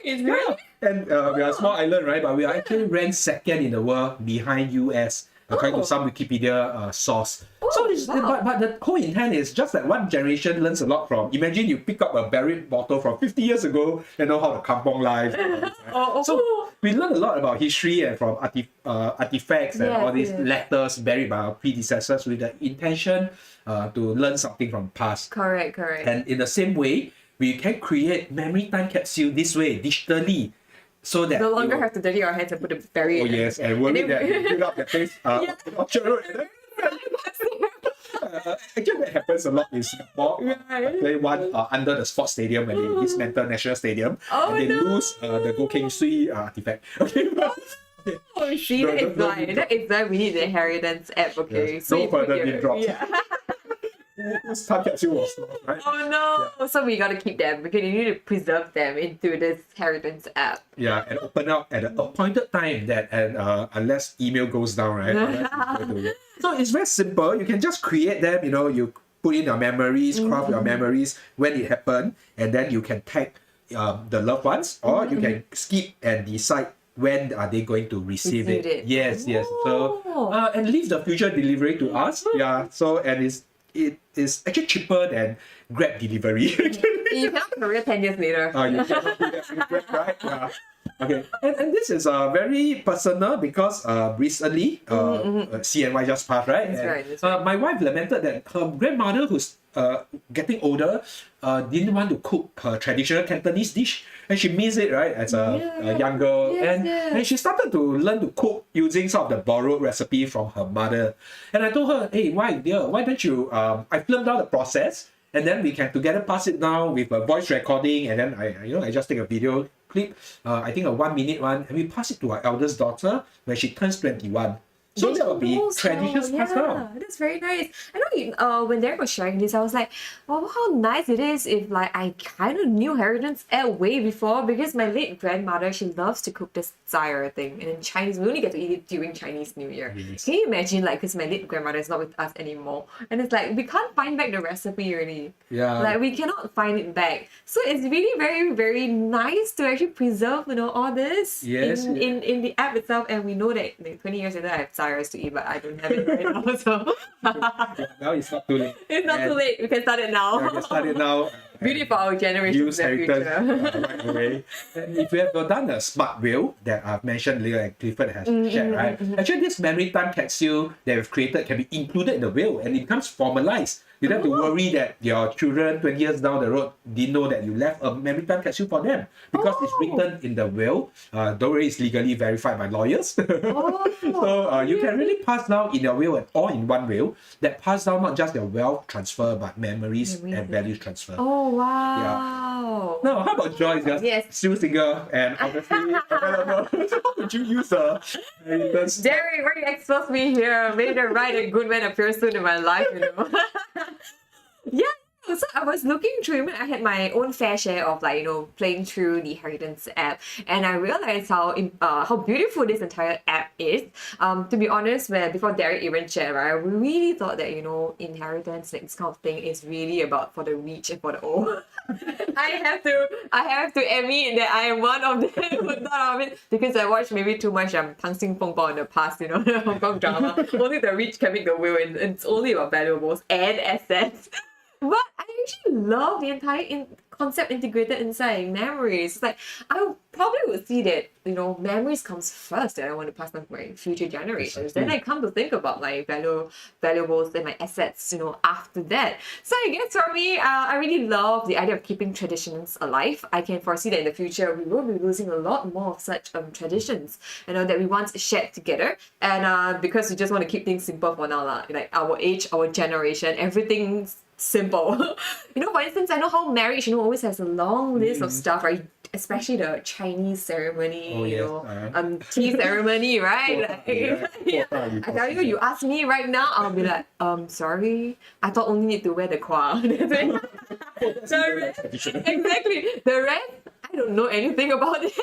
Speaker 1: It's really
Speaker 2: And we are a small island, right? But we are actually ranked second in the world behind US, according to some Wikipedia source. So
Speaker 1: wow.
Speaker 2: but the whole intent is just that one generation learns a lot from. Imagine you pick up a buried bottle from 50 years ago and know how the kampong life. So we learn a lot about history and from artifacts and
Speaker 1: Yes,
Speaker 2: all these
Speaker 1: yes.
Speaker 2: letters buried by our predecessors with the intention to learn something from past.
Speaker 1: correct.
Speaker 2: And in the same way, we can create memory time capsule this way, digitally, so that
Speaker 1: No
Speaker 2: it
Speaker 1: longer
Speaker 2: will-
Speaker 1: have to dirty our hands and put it buried.
Speaker 2: Oh yes, and worry that you fill up the place
Speaker 1: Yeah.
Speaker 2: Orchard Road. Actually, that happens a lot in Singapore. I
Speaker 1: Right.
Speaker 2: play one under the sports stadium when they dismantle National Stadium,
Speaker 1: Oh,
Speaker 2: and they
Speaker 1: no.
Speaker 2: lose the Goh Keng Swee artifact. Okay, but, okay.
Speaker 1: Oh, see,
Speaker 2: No,
Speaker 1: that is why we need the inheritance app, okay?
Speaker 2: Yes.
Speaker 1: So
Speaker 2: No
Speaker 1: you put
Speaker 2: further
Speaker 1: your-
Speaker 2: name drops.
Speaker 1: Yeah.
Speaker 2: Whose time capsule was lost, right?
Speaker 1: Oh no! So we gotta keep them because you need to preserve them into this inheritance app.
Speaker 2: Yeah, and open up at an appointed time that and unless email goes down, right? Unless you go to it. So it's very simple. You can just create them, you put in your memories, craft your memories when it happened, and then you can tag the loved ones, or you can skip and decide when are they going to receive
Speaker 1: Receive it.
Speaker 2: Yes, yes. So and leave the future delivery to us. Yeah. So and it is actually cheaper than Grab delivery.
Speaker 1: You cannot career 10 years later.
Speaker 2: You cannot do that with Grab, right? Yeah. Okay, and this is very personal because recently CNY just passed, right?
Speaker 1: That's right.
Speaker 2: My wife lamented that her grandmother, who's getting older, didn't want to cook her traditional Cantonese dish, and she missed it, right, as a young girl.
Speaker 1: Yes,
Speaker 2: And she started to learn to cook using some of the borrowed recipe from her mother. And I told her, hey, why don't you? I filmed out the process, and then we can together pass it down with a voice recording, and then I just take a video clip, I think a 1 minute one, and we pass it to our eldest daughter when she turns 21. So that will be traditions passed down.
Speaker 1: That's very nice. I know when Derek was sharing this, I was like, wow, how nice it is if like I kind of knew inheritance way before, because my late grandmother, she loves to cook this sayur thing, and in Chinese we only get to eat it during Chinese New Year.
Speaker 2: Yes.
Speaker 1: Can you imagine, like, because my late grandmother is not with us anymore, and it's like we can't find back the recipe really.
Speaker 2: Yeah.
Speaker 1: Like we cannot find it back. So it's really very, very nice to actually preserve, all this in the app itself. And we know that like, 20 years later I have sayurs to eat, but I don't have it right now. So
Speaker 2: Now it's not too late.
Speaker 1: it's not too late. We can start it now.
Speaker 2: We can start it now.
Speaker 1: Beauty for our generation in
Speaker 2: Use
Speaker 1: the
Speaker 2: heritage
Speaker 1: future.
Speaker 2: right away. And if you have done a smart wheel that I've mentioned earlier and Clifford has shared, right? Actually, this memory time capsule that we've created can be included in the wheel, and it becomes formalized. You don't have to worry that your children 20 years down the road didn't know that you left a memory time capsule for them, because it's written in the will. Don't worry, it's legally verified by lawyers. So you can really pass down in your will and all in one will that pass down not just your wealth transfer but memories and values transfer.
Speaker 1: Oh wow!
Speaker 2: Now, how about Joyce?
Speaker 1: Yes.
Speaker 2: Still single and obviously available. How would you use the inheritance?
Speaker 1: Derek, why you expose me here? May the right and good man appear soon in my life, Yeah. So I was looking through it. I had my own fair share of playing through the Heritance app, and I realized how beautiful this entire app is. To be honest, before Derek even shared, right, we really thought that inheritance, like this kind of thing, is really about for the rich and for the old. I have to admit that I am one of them who thought of it, because I watched maybe too much Tang Xing Feng Bao in the past, the Hong Kong drama. Only the rich can make the will, and it's only about valuables and assets. But I actually love the entire concept integrated inside memories. It's like I probably would see that memories comes first, that I want to pass on to my future generations. Then I come to think about my valuables and my assets, after that. So I guess for me, I really love the idea of keeping traditions alive. I can foresee that in the future we will be losing a lot more of such traditions, that we once shared together. And because we just want to keep things simple for now, like our age, our generation, everything's simple. For instance, I know how marriage, always has a long list of stuff, right? Especially the Chinese ceremony, tea ceremony, right? I tell you, you ask me right now, I'll be like, sorry, I thought only need to wear the kwa. Exactly. The rest, I don't know anything about it.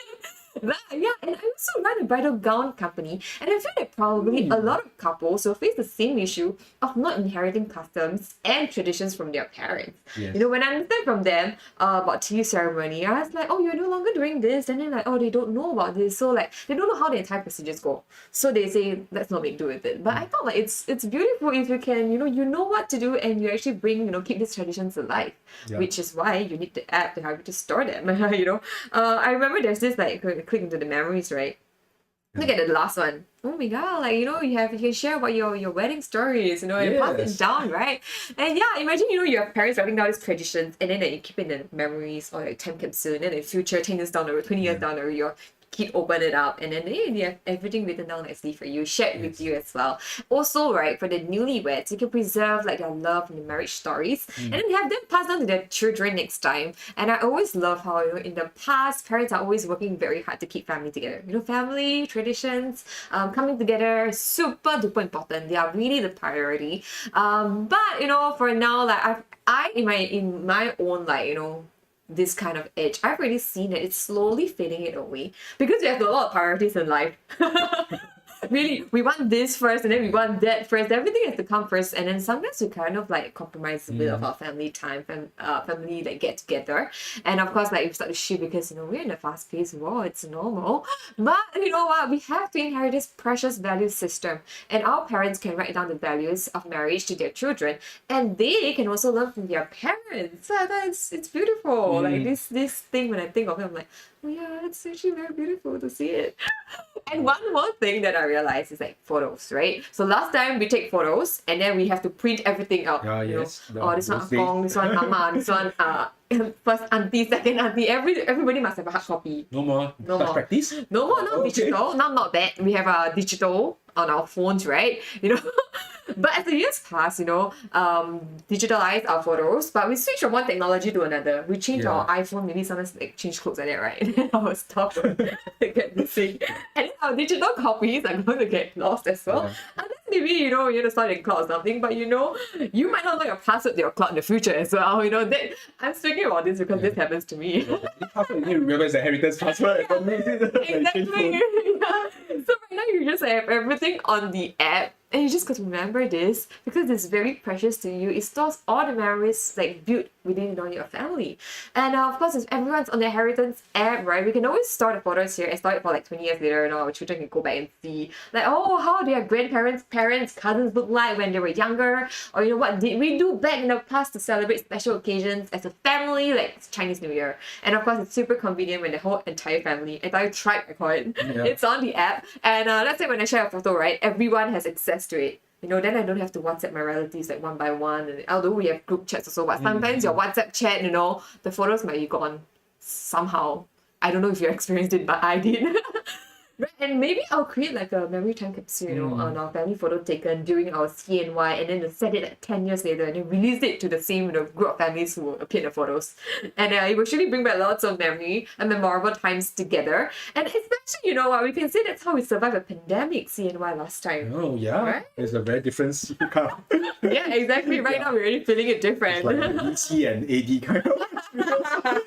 Speaker 1: And I also run a bridal gown company, and I feel that probably a lot of couples will face the same issue of not inheriting customs and traditions from their parents.
Speaker 2: Yes.
Speaker 1: When I understand from them about tea ceremony, I was like, oh, you're no longer doing this, and then like, oh, they don't know about this, so like they don't know how the entire procedures go. So they say, let's not make do with it. But I thought like it's beautiful if you can, you know what to do, and you actually bring, keep these traditions alive.
Speaker 2: Yeah.
Speaker 1: Which is why you need the app to help you to store them. I remember there's this click into the memories, right? Look at the last one. Oh my god, you can share about your wedding stories, and pass it down, right? And imagine you have parents writing down these traditions, and then you keep in the memories or time capsule, and then in the future 10 years down the road, 20 years down the road, your kid open it up and then hey, they have everything written down nicely for you, shared with you as well. Also, right, for the newlyweds, you can preserve like their love and the marriage stories and then have them pass on to their children next time. And I always love how, you know, in the past, parents are always working very hard to keep family together. You know, family, traditions, coming together, super duper important. They are really the priority. But, you know, for now, like in my own, like, you know, this kind of age, I've already seen that it's slowly fading it away because we have a lot of priorities in life. Really, we want this first and then we want that first. Everything has to come first, and then sometimes we kind of like compromise a bit of our family time, family like get together. And of course, like we start to shift because, you know, we're in a fast-paced world, it's normal. But you know what? We have to inherit this precious value system, and our parents can write down the values of marriage to their children, and they can also learn from their parents. So it's beautiful. Like this thing, when I think of it, I'm like, oh yeah, it's actually very beautiful to see it. And one more thing that I realized is like photos, right? So last time we take photos and then we have to print everything out.
Speaker 2: Yeah,
Speaker 1: you
Speaker 2: yes.
Speaker 1: know? Oh, this one Akong, this one Mama, this one first auntie, second auntie. Everybody must have a hard copy.
Speaker 2: No more
Speaker 1: No
Speaker 2: touch
Speaker 1: more.
Speaker 2: practice?
Speaker 1: No more, not digital. Not that. We have a digital on our phones, right? You know. But as the years pass, you know, digitalize our photos, but we switch from one technology to another. We change our iPhone, maybe sometimes like change clothes like that, right? And then our stuff to get missing. And then our digital copies are going to get lost as well. Unless maybe, you know, you have to start in cloud or something, but you know, you might not know your password to your cloud in the future as well. You know, that I'm speaking about this because this happens to me.
Speaker 2: The password you need to remember is the heritance password.
Speaker 1: Exactly. Yeah. So right now you just have everything on the app. And you just got to remember this because it's very precious to you. It stores all the memories like built within, you know, your family. And of course, if everyone's on the heritance app, right, we can always store the photos here and store it for like 20 years later. You know, our children can go back and see like, oh, how their grandparents, parents, cousins look like when they were younger, or you know, what did we do back in the past to celebrate special occasions as a family, like Chinese New Year. And of course, it's super convenient when the whole entire tribe, I call it, it's on the app. And let's say when I share a photo, right, everyone has access to it. You know, then I don't have to WhatsApp my relatives like one by one. And although we have group chats also, but sometimes your WhatsApp chat, you know, the photos might be gone somehow. I don't know if you experienced it, but I did. Right, and maybe I'll create like a memory time capsule, you know, on our family photo taken during our CNY, and then to set it like 10 years later and then release it to the same, you know, group of families who appeared in the photos. And it will surely bring back lots of memory and memorable times together. And especially, you know what, we can say that's how we survived a pandemic CNY last time.
Speaker 2: Oh, yeah.
Speaker 1: Right?
Speaker 2: It's a very different kind of...
Speaker 1: Yeah, exactly. Right now we're already feeling it different.
Speaker 2: It's like an EC and AD kind of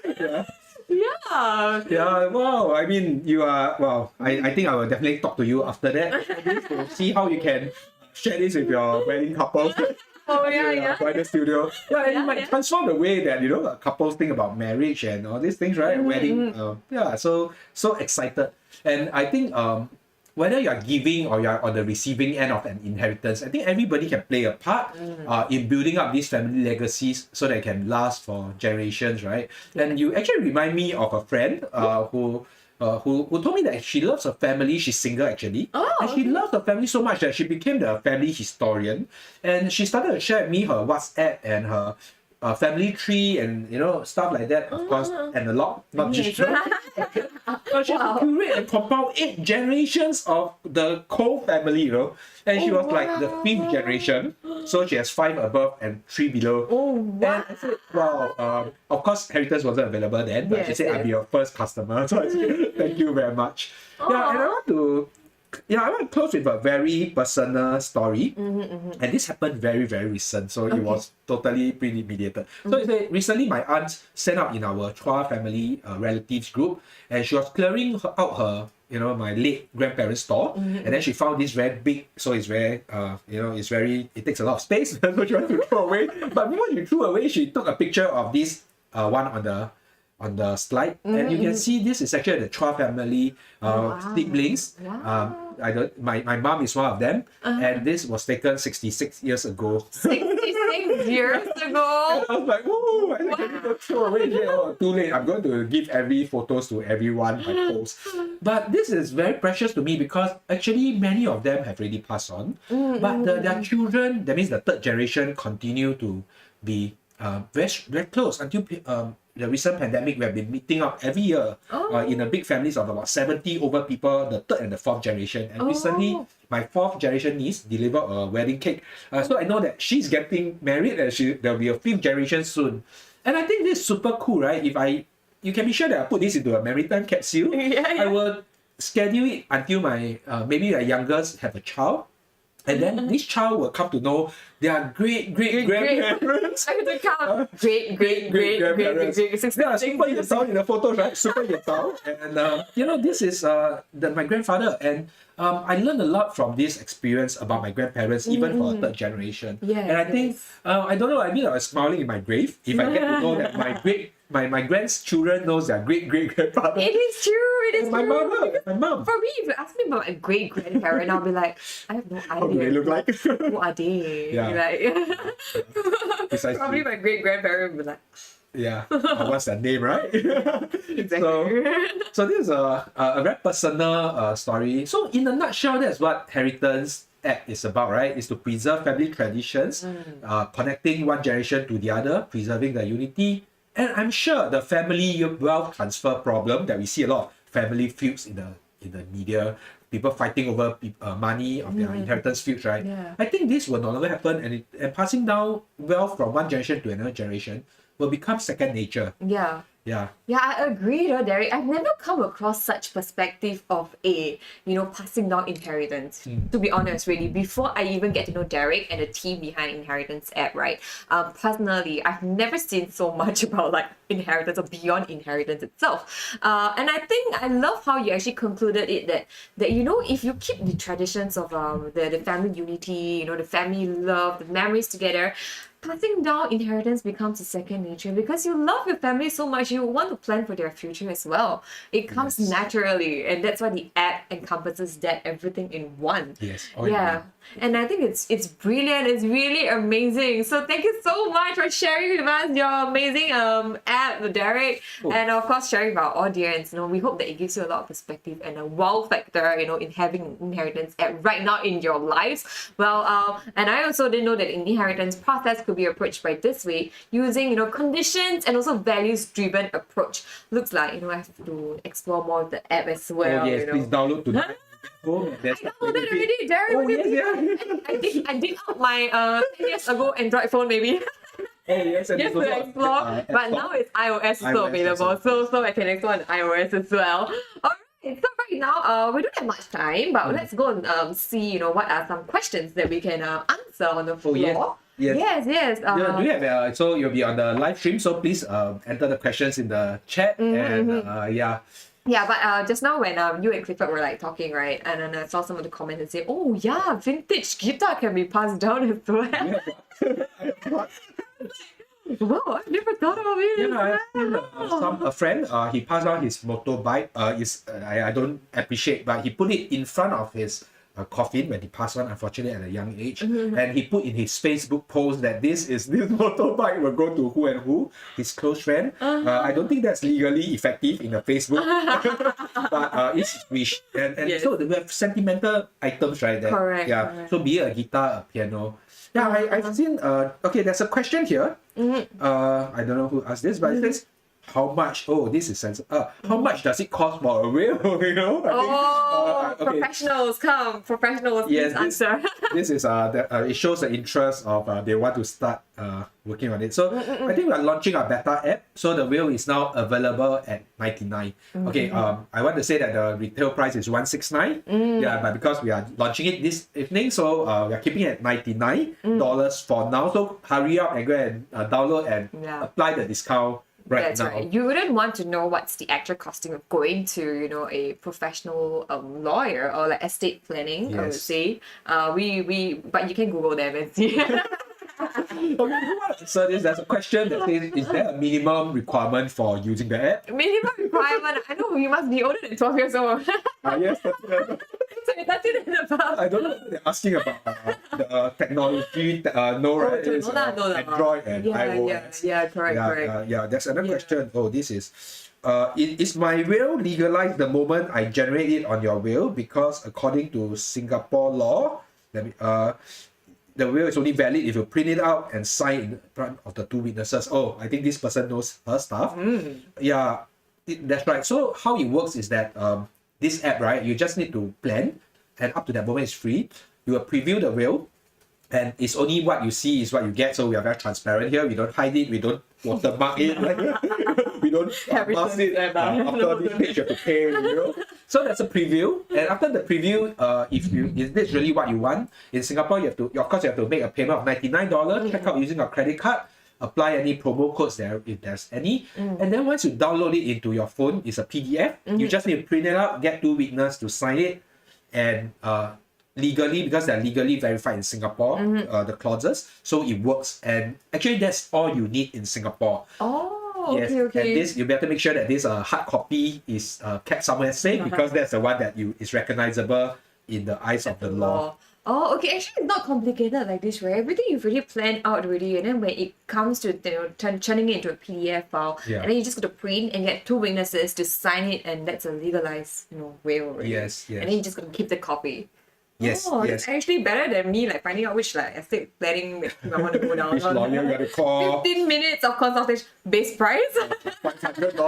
Speaker 2: experience.
Speaker 1: Yeah.
Speaker 2: Yeah, wow. I mean, you are, well, I think I will definitely talk to you after that to see how you can share this with your wedding couple.
Speaker 1: Oh, yeah.
Speaker 2: Bridal studio. Yeah, and you might transform the way that, you know, couples think about marriage and all these things, right? Wedding. So excited. And I think whether you are giving or you are on the receiving end of an inheritance, I think everybody can play a part in building up these family legacies so they can last for generations, right? And you actually remind me of a friend who told me that she loves her family. She's single actually. And she loves her family so much that she became the family historian. And she started to share with me her WhatsApp and her family tree and, you know, stuff like that. Of course, analog, not digital. She has to curate and compile 8 generations of the Cole family, you know. And she was like the 5th generation. So she has 5 above and 3 below. And I said, wow, of course, heritance wasn't available then, but she said, I'll be your first customer. So I said, thank you very much. Yeah, and I want to close with a very personal story. And this happened very, very recent. So it was totally premeditated. So recently my aunt sent out in our Chua family relatives group, and she was clearing out her, you know, my late grandparents' store. And then she found this very big, so it's very, you know, it takes a lot of space. So she wanted to throw away. But before she threw away, she took a picture of this one on the slide, and you can see this is actually the Chua family siblings. My mom is one of them, and this was taken 66 years ago.
Speaker 1: 66 years ago?
Speaker 2: I was like, whoa, I can't even throw away here. Oh, too late. I'm going to give every photos to everyone by post. But this is very precious to me because actually many of them have already passed on. But their children, that means the 3rd generation, continue to be very, very close until the recent pandemic, we have been meeting up every year in a big families of about 70 over people, the third and the fourth generation. And recently, my fourth generation niece delivered a wedding cake. So I know that she's getting married and there'll be a fifth generation soon. And I think this is super cool, right? You can be sure that I put this into a maritime capsule. I will schedule it until my maybe my youngest have a child. And then this child will come to know their great grandparents.
Speaker 1: I have to count. Great.
Speaker 2: They are super yetao in the photos, right? Super yetao. And this is my grandfather. And I learned a lot from this experience about my grandparents, even for a third generation. And I think, I don't know, I was smiling in my grave if I get to know that my grandchildren knows their great-great-grandfather.
Speaker 1: It is true.
Speaker 2: My mom.
Speaker 1: For me, if you ask me about my great grandparent, I'll be like, I have no idea.
Speaker 2: How do they look like?
Speaker 1: Who are they?
Speaker 2: Yeah. Precisely.
Speaker 1: Probably my great grandparent would be like,
Speaker 2: yeah. What's their name, right?
Speaker 1: exactly.
Speaker 2: So this is a very personal story. So in a nutshell, that's what Heritance Act is about, right? Is to preserve family traditions, connecting one generation to the other, preserving the unity. And I'm sure the family wealth transfer problem that we see a lot of family feuds in the media, people fighting over money of their inheritance feuds, right? I think this will no longer happen, and passing down wealth from one generation to another generation will become second nature.
Speaker 1: Yeah.
Speaker 2: Yeah.
Speaker 1: Yeah, I agree though, Derek. I've never come across such perspective of passing down inheritance. To be honest, really, before I even get to know Derek and the team behind Inheritance app, right? Personally, I've never seen so much about like inheritance or beyond inheritance itself. And I think I love how you actually concluded it that if you keep the traditions of the family unity, the family love, the memories together, passing down inheritance becomes a second nature because you love your family so much, you want to plan for their future as well. It comes naturally, and that's why the app encompasses that everything in one.
Speaker 2: Yes.
Speaker 1: And I think it's brilliant. It's really amazing. So thank you so much for sharing with us your amazing app, Derek, and of course sharing with our audience. We hope that it gives you a lot of perspective and a wow factor, in having Inheritance app right now in your lives. Well, and I also didn't know that an inheritance process could be approached by this way, using conditions and also values-driven approach. Looks like I have to explore more of the app as well.
Speaker 2: Oh yes, please download tonight.
Speaker 1: I downloaded already, Derek. I dig out my 10 years ago Android phone maybe.
Speaker 2: Yes, and
Speaker 1: Just to explore. But now it's iOS also available, so I can explore on iOS as well. Alright, so right now we don't have much time, but let's go and see what are some questions that we can answer on the floor. Yes.
Speaker 2: Do you have so you'll be on the live stream, so please enter the questions in the chat
Speaker 1: Yeah, but just now when you and Clifford were like talking, right, and then I saw some of the comments and say, oh yeah, vintage guitar can be passed down as well. Wow, I've never thought of it.
Speaker 2: I seen a friend, he passed down his motorbike. I don't appreciate, but he put it in front of his coffin when he passed on, unfortunately, at a young age. And he put in his Facebook post that this motorbike will go to who and who, his close friend. I don't think that's legally effective in a Facebook, but it's his wish. And so we have sentimental items, right?
Speaker 1: Correct.
Speaker 2: So be it a guitar, a piano. I've seen. Okay, there's a question here. I don't know who asked this, but it says, how much? Oh, this is sensitive. How much does it cost for a whale?
Speaker 1: Professionals come. Professionals
Speaker 2: yes,
Speaker 1: answer.
Speaker 2: This is it shows the interest of they want to start working on it. So I think we are launching our beta app. So the whale is now available at $99. Okay. I want to say that the retail price is $169. Yeah, but because we are launching it this evening, so we are keeping it at $99 for now. So hurry up and go and download and apply the discount.
Speaker 1: That's right. You wouldn't want to know what's the actual costing of going to, a professional lawyer or like estate planning, I would say. But you can Google them and see.
Speaker 2: So there's a question that says, is there a minimum requirement for using the app?
Speaker 1: Minimum requirement? I know you must be older than 12 years old.
Speaker 2: Yes,
Speaker 1: so that's it in the past.
Speaker 2: I don't know if they're asking about the technology, no, right? It's, Android and iOS.
Speaker 1: Yeah, correct.
Speaker 2: There's another question. Oh, this is my will legalized the moment I generate it on your will? Because according to Singapore law, the will is only valid if you print it out and sign in front of the two witnesses. Oh, I think this person knows her stuff. Yeah, that's right. So how it works is that this app, right, you just need to plan, and up to that moment it's free. You will preview the will, and it's only what you see is what you get. So we are very transparent here. We don't hide it. We don't watermark it. Like, we don't mask it. After this page, you have to pay. You know. So that's a preview. And after the preview, if this really what you want, in Singapore, you have to make a payment of $99. Check out using a credit card. Apply any promo codes there if there's any. And then once you download it into your phone, it's a PDF. You just need to print it out, get two witnesses to sign it, and legally, because they're legally verified in Singapore, the clauses, so it works. And actually, that's all you need in Singapore.
Speaker 1: Oh,
Speaker 2: Yes,
Speaker 1: okay.
Speaker 2: and this you better make sure that this hard copy is kept somewhere safe, because that's the one that is recognizable in the eyes of the law.
Speaker 1: Oh, okay. Actually, it's not complicated like this, right? Everything you've already planned out already, and then when it comes to turning it into a PDF file,
Speaker 2: Yeah.
Speaker 1: and then you just got to print and get two witnesses to sign it, and that's a legalized, will already.
Speaker 2: Yes, yes.
Speaker 1: And then you just got to keep the copy.
Speaker 2: Yes,
Speaker 1: Oh,
Speaker 2: yes.
Speaker 1: that's actually better than me like finding out which estate planning I want to go down.
Speaker 2: Which lawyer you got to call?
Speaker 1: 15 minutes of consultation. Base price?
Speaker 2: $500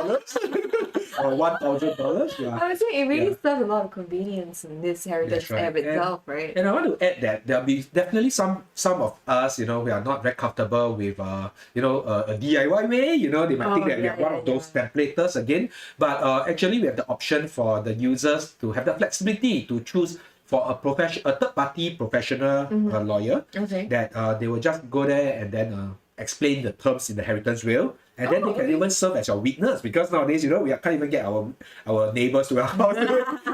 Speaker 2: or $1,000. Yeah.
Speaker 1: I would say it really
Speaker 2: Yeah.
Speaker 1: serves a lot of convenience in this heritage
Speaker 2: That's right.
Speaker 1: app itself, right?
Speaker 2: And I want to add that there'll be definitely some of us, we are not very comfortable with, a DIY way. They might think that we are one of those templators again. But actually, we have the option for the users to have the flexibility to choose for a third-party professional lawyer.
Speaker 1: Okay.
Speaker 2: That they will just go there and then explain the terms in the heritance will, and then they can even serve as your witness, because nowadays we can't even get our neighbors to our house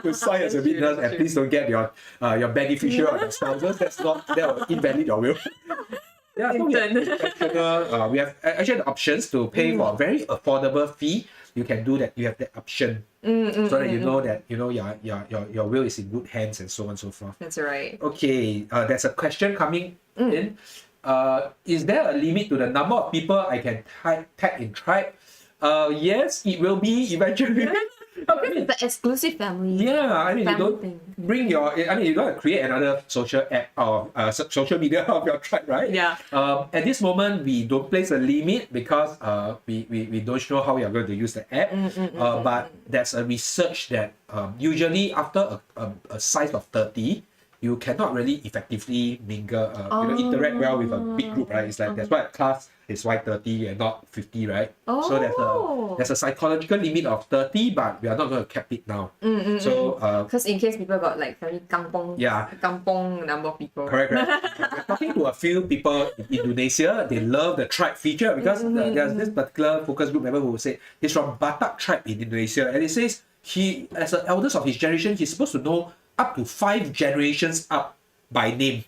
Speaker 2: to sign as a witness. And please don't get your beneficiary or your spouses. That will invalidate your will. Yeah, so we have actually the options to pay for a very affordable fee. You can do that. You have that option, so that you know that your will is in good hands, and so on and so forth.
Speaker 1: That's right.
Speaker 2: Okay, there's a question coming in. Is there a limit to the number of people I can tag in tribe? Yes, it will be eventually.
Speaker 1: Because it's the exclusive family.
Speaker 2: Yeah, you
Speaker 1: family
Speaker 2: don't
Speaker 1: thing.
Speaker 2: bring you don't create another social app or social media of your tribe, right?
Speaker 1: Yeah.
Speaker 2: At this moment, we don't place a limit because we don't know how we are going to use the app. But there's a research that usually after a size of 30, you cannot really effectively mingle, interact well with a big group, right? It's like that's why a class is why 30 and not 50, right? So there's a psychological limit of 30, but we are not going to cap it now. So
Speaker 1: Because in case people got like very kampong number of people.
Speaker 2: correct. We're talking to a few people in Indonesia. They love the tribe feature because there's this particular focus group member who said he's from Batak tribe in Indonesia, and it says he, as the eldest of his generation, he's supposed to know up to 5 generations up by name.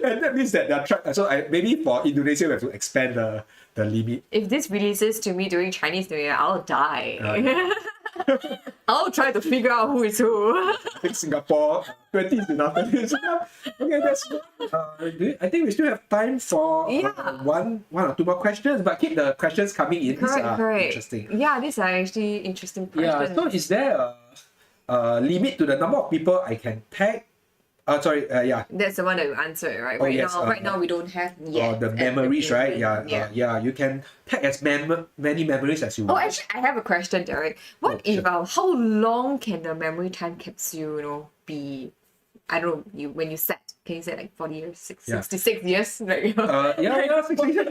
Speaker 2: And that means that their tribe. So maybe for Indonesia, we have to expand the limit.
Speaker 1: If this releases to me during Chinese New Year, I'll die. I'll try to figure out who is who.
Speaker 2: I think Singapore 20 is enough. Okay, that's I think we still have time for one or two more questions, but keep the questions coming in. These are interesting.
Speaker 1: Yeah, these are actually interesting questions.
Speaker 2: Yeah, so is there a limit to the number of people I can tag? Yeah.
Speaker 1: That's the one that you answered, right?
Speaker 2: Oh, yes,
Speaker 1: right now we don't have yet.
Speaker 2: Or the memories, right?
Speaker 1: Yeah.
Speaker 2: Yeah. You can tag as many memories as you
Speaker 1: Oh,
Speaker 2: want.
Speaker 1: actually, I have a question, Derek. What if how long can the memory time capsule, be? I don't know. When you set, can you say like 40 years, 66 years? Like,
Speaker 2: 60 years.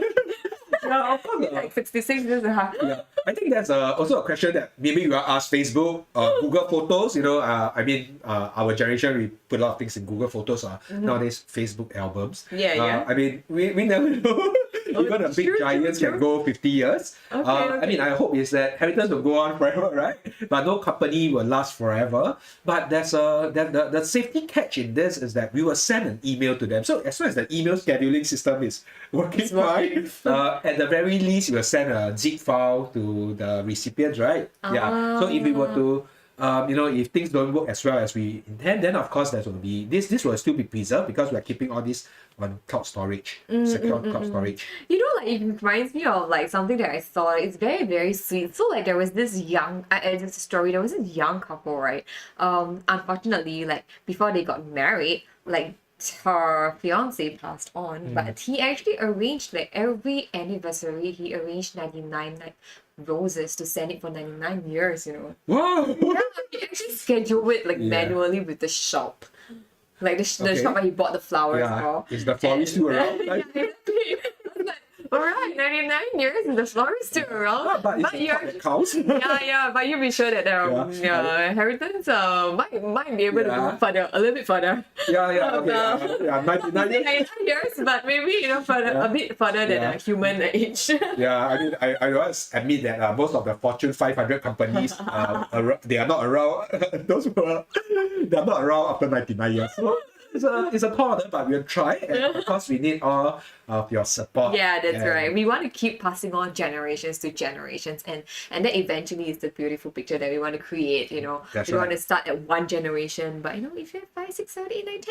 Speaker 2: Yeah, of course.
Speaker 1: like 66 years.
Speaker 2: Yeah, I think that's also a question that maybe you ask Facebook or Google Photos. Our generation, we put a lot of things in Google Photos. Nowadays, Facebook albums.
Speaker 1: Yeah.
Speaker 2: We never know. Even the big giants can go 50 years.
Speaker 1: Okay.
Speaker 2: I hope is that heritance will go on forever, right? But no company will last forever. But there's the safety catch in this is that we will send an email to them. So as soon as the email scheduling system is working fine, at the very least, you will send a zip file to the recipients, right? Yeah. So if we were to if things don't work as well as we intend, then of course there will be this will still be preserved because we are keeping all this on cloud storage, secure cloud storage.
Speaker 1: It reminds me of like something that I saw. It's very, very sweet. So like there was this young, this story. There was this young couple, right? Unfortunately, like before they got married, like her fiance passed on, but he actually arranged like every anniversary, he arranged 99 like roses to send it for 99 years, you know.
Speaker 2: Wow.
Speaker 1: Yeah, he actually scheduled it like
Speaker 2: Yeah.
Speaker 1: manually with the shop. Like the
Speaker 2: Okay.
Speaker 1: shop where he bought the flowers
Speaker 2: Yeah.
Speaker 1: for.
Speaker 2: Is the florist still around?
Speaker 1: Yeah, exactly. I was like, alright, 99 years and the florist still around.
Speaker 2: But it's
Speaker 1: you're
Speaker 2: the cows.
Speaker 1: yeah, but you be sure that inheritance might be able to go further, a little bit further.
Speaker 2: Yeah, okay. Yeah, 99 years.
Speaker 1: 99 years, but maybe further, a bit further than a human age.
Speaker 2: Yeah, I mean, I must admit that most of the Fortune 500 companies, they are not around. They are not around after 99 years. So it's a tall order, but we'll try. And of course, we need all of your support.
Speaker 1: Yeah, that's
Speaker 2: And
Speaker 1: right. We want to keep passing on generations to generations, and that eventually is the beautiful picture that we want to create.
Speaker 2: That's
Speaker 1: we want
Speaker 2: right.
Speaker 1: to start at one generation, but if you have 5, 6, 7, 8, 9,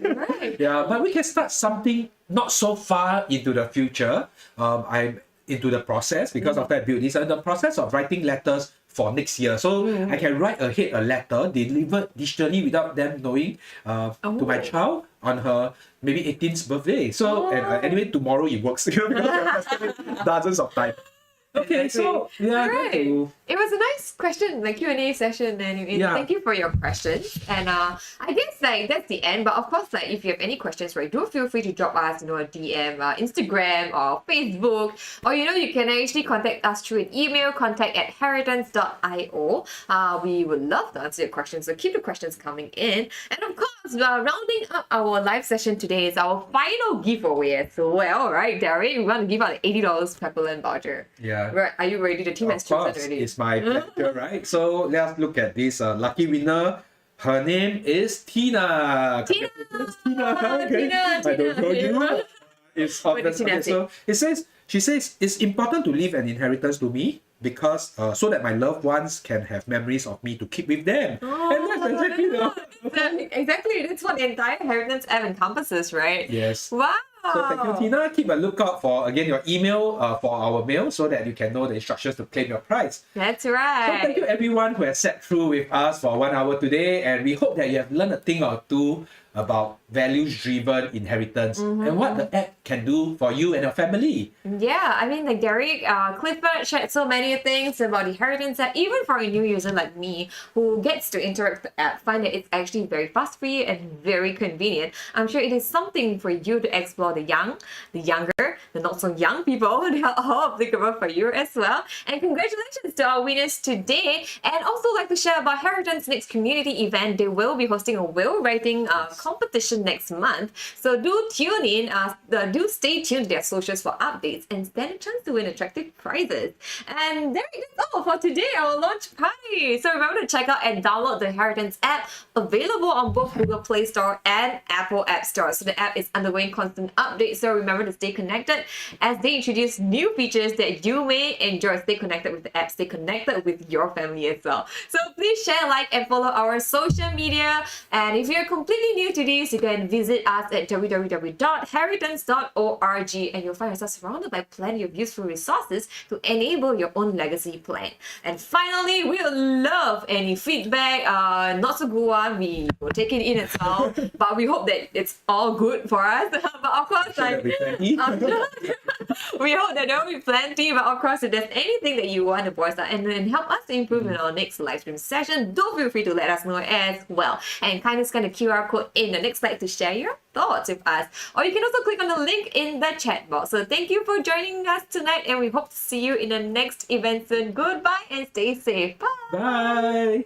Speaker 1: 10, right?
Speaker 2: Yeah, but we can start something not so far into the future. I'm into the process because of that build this and the process of writing letters for next year. So I can write ahead a letter delivered digitally without them knowing to my child on her maybe 18th birthday. So and anyway, tomorrow it works because we have estimated dozens of times. Okay, so we are going
Speaker 1: Right.
Speaker 2: to
Speaker 1: It was a nice question, like Q&A session, and
Speaker 2: Yeah.
Speaker 1: thank you for your questions. And I guess like that's the end. But of course, like if you have any questions, right, do feel free to drop us, a DM, Instagram or Facebook, or you can actually contact us through an email, contact@heritance.io. We would love to answer your questions, so keep the questions coming in. And of course, rounding up our live session today is our final giveaway as well, right, Derek? We want to give out an $80 Pepperland voucher.
Speaker 2: yeah.
Speaker 1: Right, are you ready? The team has
Speaker 2: Of
Speaker 1: chosen
Speaker 2: course,
Speaker 1: already.
Speaker 2: it's my pleasure, right? So let's look at this lucky winner. Her name is Tina.
Speaker 1: Tina!
Speaker 2: Tina. Okay.
Speaker 1: Tina,
Speaker 2: I don't know
Speaker 1: Tina.
Speaker 2: you. It's
Speaker 1: What did Tina say?
Speaker 2: so she says it's important to leave an inheritance to me because so that my loved ones can have memories of me to keep with them. And that's exactly
Speaker 1: Exactly, that's what the entire inheritance app encompasses, right?
Speaker 2: Yes.
Speaker 1: Wow.
Speaker 2: So thank you, Tina. Keep a lookout for again your email for our mail so that you can know the instructions to claim your prize.
Speaker 1: That's
Speaker 2: So
Speaker 1: right.
Speaker 2: thank you everyone who has sat through with us for 1 hour today, and we hope that you have learned a thing or two about values-driven inheritance and what the app can do for you and your family.
Speaker 1: Yeah, I mean, like Derek, Clifford shared so many things about the inheritance app, even for a new user like me who gets to interact with the app, find that it's actually very fast-free and very convenient. I'm sure it is something for you to explore the young, the younger, the not so young people. They are all applicable for you as well. And congratulations to our winners today. And also like to share about Heritance next community event. They will be hosting a will writing competition next month. So do tune in, do stay tuned to their socials for updates and stand a chance to win attractive prizes. And there it is all for today, our launch party. So remember to check out and download the Heritance app, available on both Google Play Store and Apple App Store. So the app is undergoing constant updates, so remember to stay connected as they introduce new features that you may enjoy. Stay connected with the app, stay connected with your family as well. So please share, like, and follow our social media. And if you're completely new to this, you can visit us at www.heritance.org and you'll find yourself surrounded by plenty of useful resources to enable your own legacy plan. And finally, we would love any feedback, not so good one, we will take it in as well, but we hope that it's all good for us. But of course, like, we hope that there will be plenty, but of course, if there's anything that you want to voice out and then help us to improve in our next live stream session, do feel free to let us know as well. And kindly scan the QR code in the next slide to share your thoughts with us. Or you can also click on the link in the chat box. So thank you for joining us tonight, and we hope to see you in the next event soon. Goodbye and stay safe. Bye.
Speaker 2: Bye.